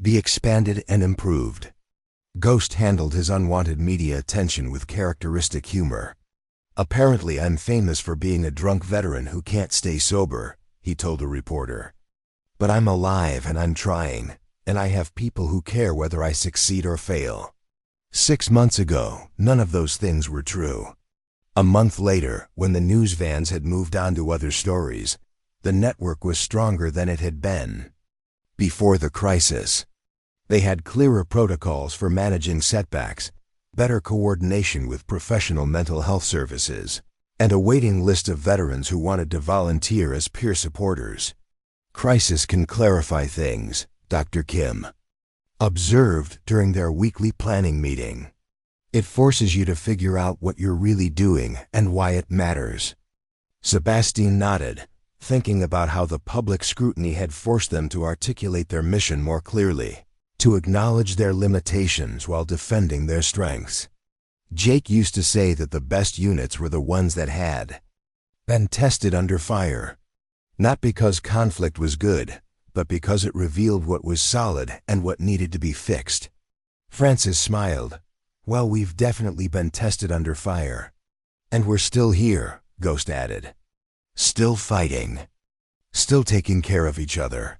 be expanded and improved. Ghost handled his unwanted media attention with characteristic humor. "Apparently I'm famous for being a drunk veteran who can't stay sober," he told a reporter. "But I'm alive and I'm trying, and I have people who care whether I succeed or fail." 6 months ago, none of those things were true. A month later, when the news vans had moved on to other stories, the network was stronger than it had been before the crisis. They had clearer protocols for managing setbacks, better coordination with professional mental health services, and a waiting list of veterans who wanted to volunteer as peer supporters. "Crisis can clarify things," Dr. Kim observed during their weekly planning meeting. "It forces you to figure out what you're really doing and why it matters." Sebastine nodded, thinking about how the public scrutiny had forced them to articulate their mission more clearly, to acknowledge their limitations while defending their strengths. Jake used to say that the best units were the ones that had been tested under fire, not because conflict was good, but because it revealed what was solid and what needed to be fixed. Francis smiled. "Well, we've definitely been tested under fire. And we're still here," Ghost added. "Still fighting. Still taking care of each other."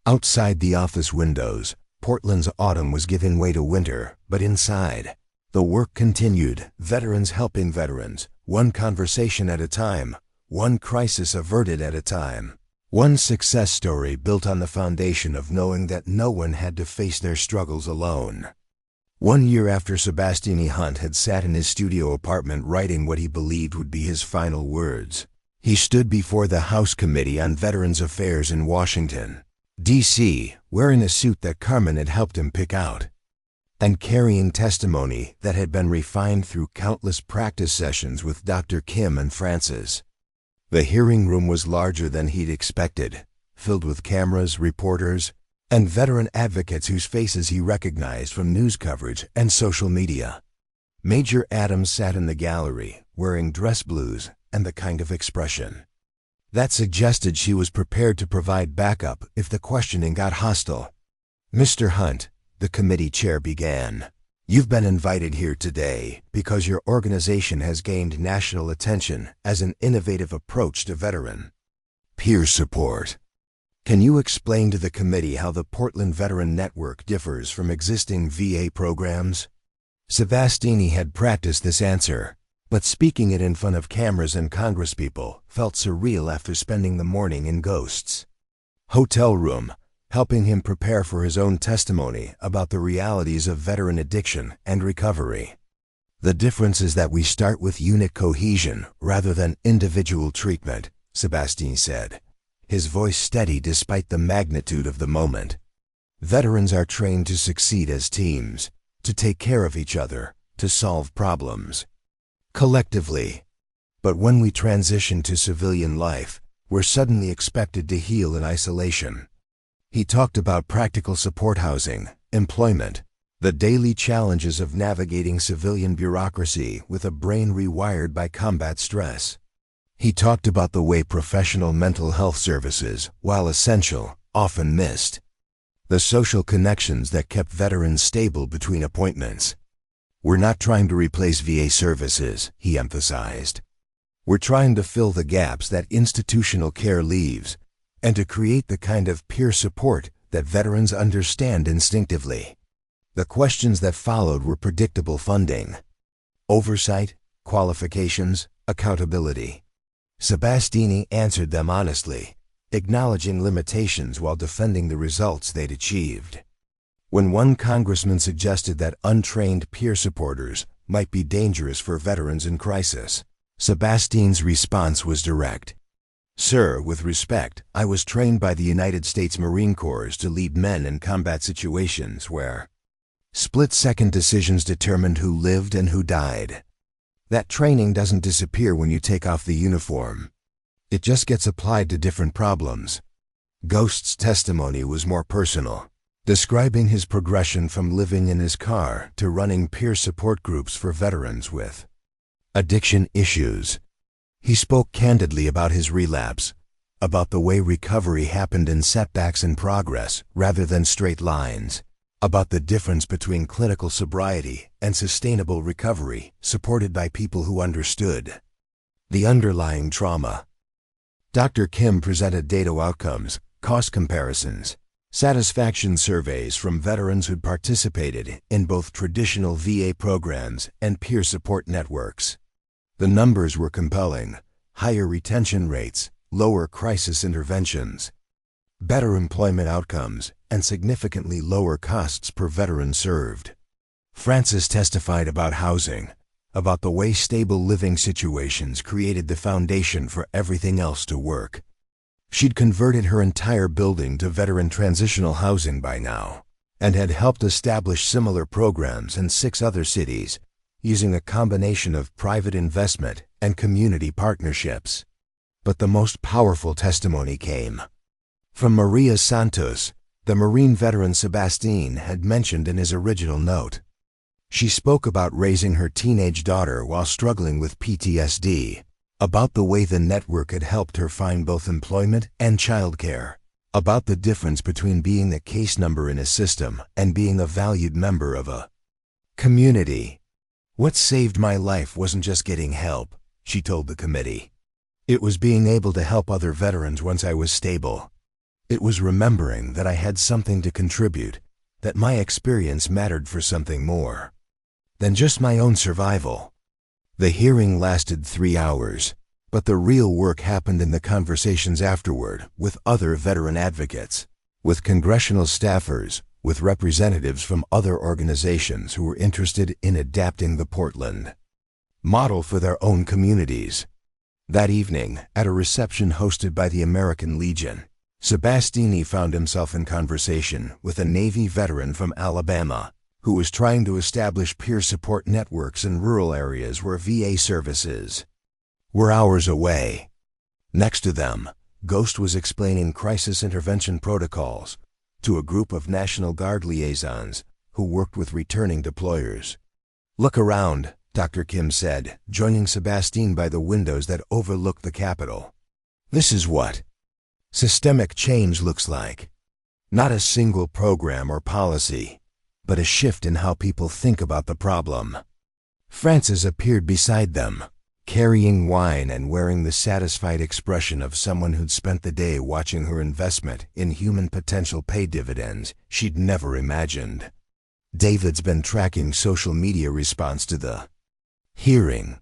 Outside the office windows, Portland's autumn was giving way to winter, but inside, the work continued, veterans helping veterans, one conversation at a time, one crisis averted at a time, one success story built on the foundation of knowing that no one had to face their struggles alone. 1 year after Sebastine Hunt had sat in his studio apartment writing what he believed would be his final words, he stood before the House Committee on Veterans Affairs in Washington, D.C., wearing a suit that Carmen had helped him pick out, and carrying testimony that had been refined through countless practice sessions with Dr. Kim and Francis. The hearing room was larger than he'd expected, filled with cameras, reporters, and veteran advocates whose faces he recognized from news coverage and social media. Major Adams sat in the gallery, wearing dress blues and the kind of expression that suggested she was prepared to provide backup if the questioning got hostile. Mr. Hunt, the committee chair began. You've been invited here today because your organization has gained national attention as an innovative approach to veteran peer support. Can you explain to the committee how the Portland Veteran Network differs from existing VA programs? Sebastine had practiced this answer, but speaking it in front of cameras and congresspeople felt surreal after spending the morning in Ghost's hotel room, helping him prepare for his own testimony about the realities of veteran addiction and recovery. The difference is that we start with unit cohesion rather than individual treatment, Sebastine said, his voice steady despite the magnitude of the moment. Veterans are trained to succeed as teams, to take care of each other, to solve problems collectively. But when we transition to civilian life, we're suddenly expected to heal in isolation. He talked about practical support housing, employment, the daily challenges of navigating civilian bureaucracy with a brain rewired by combat stress. He talked about the way professional mental health services, while essential, often missed. The social connections that kept veterans stable between appointments. We're not trying to replace VA services, he emphasized. We're trying to fill the gaps that institutional care leaves, and to create the kind of peer support that veterans understand instinctively. The questions that followed were predictable: funding, oversight, qualifications, accountability. Sebastine answered them honestly, acknowledging limitations while defending the results they'd achieved. When one congressman suggested that untrained peer supporters might be dangerous for veterans in crisis, Sebastine's response was direct. Sir, with respect, I was trained by the United States Marine Corps to lead men in combat situations where split-second decisions determined who lived and who died. That training doesn't disappear when you take off the uniform. It just gets applied to different problems. Ghost's testimony was more personal, describing his progression from living in his car to running peer support groups for veterans with addiction issues. He spoke candidly about his relapse, about the way recovery happened in setbacks and progress rather than straight lines, about the difference between clinical sobriety and sustainable recovery supported by people who understood the underlying trauma. Dr. Kim presented data outcomes, cost comparisons, satisfaction surveys from veterans who'd participated in both traditional VA programs and peer support networks. The numbers were compelling: higher retention rates, lower crisis interventions, better employment outcomes, and significantly lower costs per veteran served. Frances testified about housing, about the way stable living situations created the foundation for everything else to work. She'd converted her entire building to veteran transitional housing by now, and had helped establish similar programs in 6 other cities, using a combination of private investment and community partnerships. But the most powerful testimony came from Maria Santos, the Marine veteran Sebastine had mentioned in his original note. She spoke about raising her teenage daughter while struggling with PTSD, about the way the network had helped her find both employment and childcare, about the difference between being a case number in a system and being a valued member of a community. What saved my life wasn't just getting help, she told the committee. It was being able to help other veterans once I was stable. It was remembering that I had something to contribute, that my experience mattered for something more than just my own survival. The hearing lasted 3 hours, but the real work happened in the conversations afterward with other veteran advocates, with congressional staffers, with representatives from other organizations who were interested in adapting the Portland model for their own communities. That evening, at a reception hosted by the American Legion, Sebastine found himself in conversation with a Navy veteran from Alabama who was trying to establish peer support networks in rural areas where VA services were hours away. Next to them, Ghost was explaining crisis intervention protocols to a group of National Guard liaisons who worked with returning deployers. "Look around," Dr. Kim said, joining Sebastine by the windows that overlooked the Capitol. "This is what systemic change looks like." Not a single program or policy, but a shift in how people think about the problem. Frances appeared beside them, carrying wine and wearing the satisfied expression of someone who'd spent the day watching her investment in human potential pay dividends she'd never imagined. David's been tracking social media response to the hearing.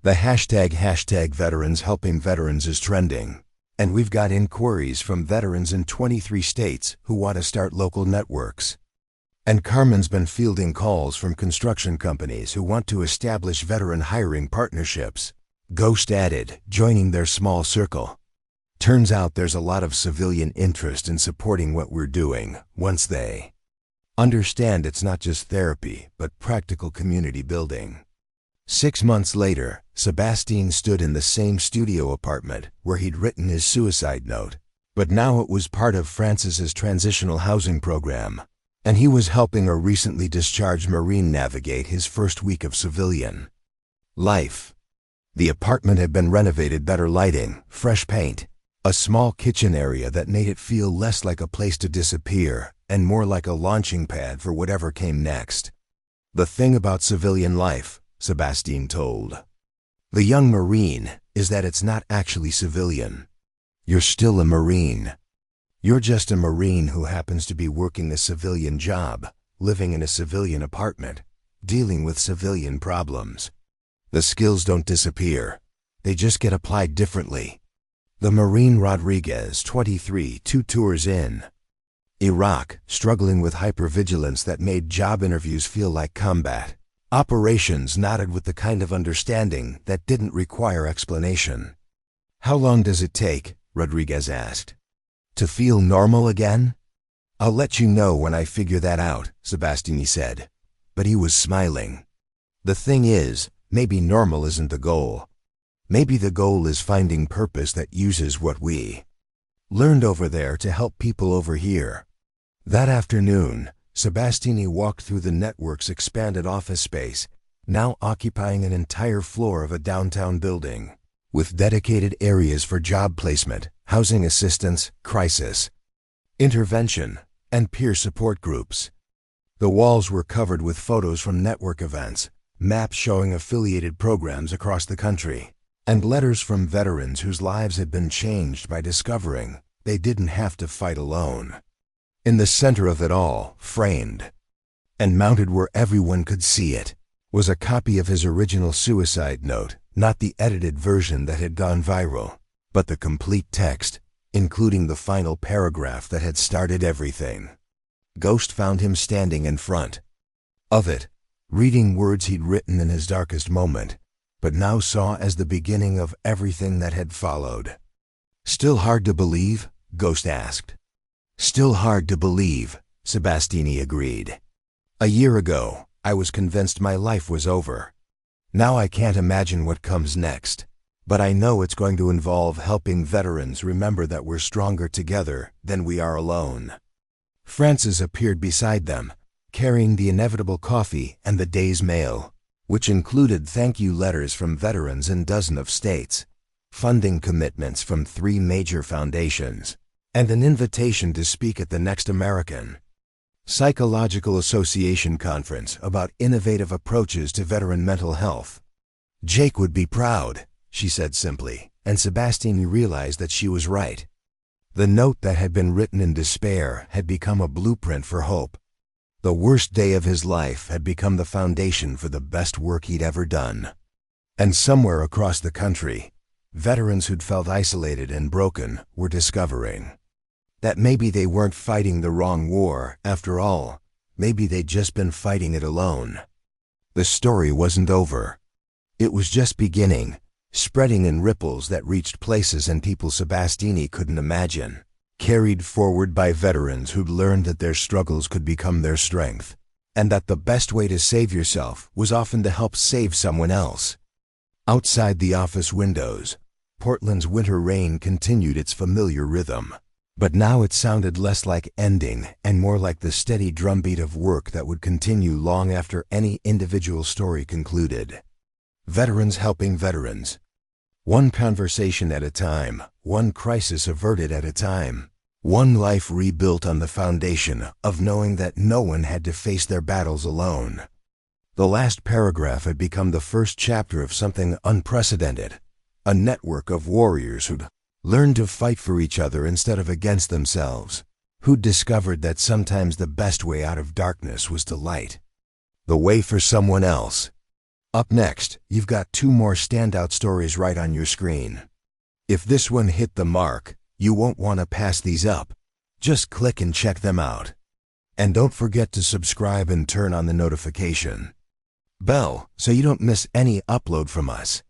The hashtag Veterans Helping Veterans is trending, and we've got inquiries from veterans in 23 states who want to start local networks. And Carmen's been fielding calls from construction companies who want to establish veteran hiring partnerships. Ghost added, joining their small circle. Turns out there's a lot of civilian interest in supporting what we're doing once they understand it's not just therapy, but practical community building. 6 months later, Sebastine stood in the same studio apartment where he'd written his suicide note, but now it was part of Frances's transitional housing program, and he was helping a recently discharged Marine navigate his first week of civilian life. The apartment had been renovated, better lighting, fresh paint, a small kitchen area that made it feel less like a place to disappear and more like a launching pad for whatever came next. The thing about civilian life, Sebastine told the young Marine, is that it's not actually civilian. You're still a Marine. You're just a Marine who happens to be working a civilian job, living in a civilian apartment, dealing with civilian problems. The skills don't disappear. They just get applied differently. The Marine Rodriguez, 23, 2 tours in Iraq, struggling with hypervigilance that made job interviews feel like combat. Operations nodded with the kind of understanding that didn't require explanation. How long does it take? Rodriguez asked. To feel normal again? I'll let you know when I figure that out, Sebastine said. But he was smiling. The thing is, maybe normal isn't the goal. Maybe the goal is finding purpose that uses what we learned over there to help people over here. That afternoon, Sebastine walked through the network's expanded office space, now occupying an entire floor of a downtown building, with dedicated areas for job placement, housing assistance, crisis intervention, and peer support groups. The walls were covered with photos from network events, maps showing affiliated programs across the country, and letters from veterans whose lives had been changed by discovering they didn't have to fight alone. In the center of it all, framed and mounted where everyone could see it, was a copy of his original suicide note, not the edited version that had gone viral, but the complete text, including the final paragraph that had started everything. Ghost found him standing in front of it, reading words he'd written in his darkest moment, but now saw as the beginning of everything that had followed. Still hard to believe? Ghost asked. Still hard to believe, Sebastine agreed. A year ago, I was convinced my life was over. Now I can't imagine what comes next, but I know it's going to involve helping veterans remember that we're stronger together than we are alone. Frances appeared beside them, carrying the inevitable coffee and the day's mail, which included thank you letters from veterans in dozens of states, funding commitments from 3 major foundations, and an invitation to speak at the next American Psychological Association conference about innovative approaches to veteran mental health. Jake would be proud, she said simply, and Sebastine realized that she was right. The note that had been written in despair had become a blueprint for hope. The worst day of his life had become the foundation for the best work he'd ever done. And somewhere across the country, veterans who'd felt isolated and broken were discovering that maybe they weren't fighting the wrong war after all. Maybe they'd just been fighting it alone. The story wasn't over. It was just beginning, spreading in ripples that reached places and people Sebastine couldn't imagine, carried forward by veterans who'd learned that their struggles could become their strength, and that the best way to save yourself was often to help save someone else. Outside the office windows, Portland's winter rain continued its familiar rhythm. But now it sounded less like ending and more like the steady drumbeat of work that would continue long after any individual story concluded. Veterans helping veterans. One conversation at a time, one crisis averted at a time. One life rebuilt on the foundation of knowing that no one had to face their battles alone. The last paragraph had become the first chapter of something unprecedented, a network of warriors who'd learned to fight for each other instead of against themselves, who'd discovered that sometimes the best way out of darkness was to light the way for someone else. Up next, you've got 2 more standout stories right on your screen. If this one hit the mark, you won't want to pass these up. Just click and check them out. And don't forget to subscribe and turn on the notification bell so you don't miss any upload from us.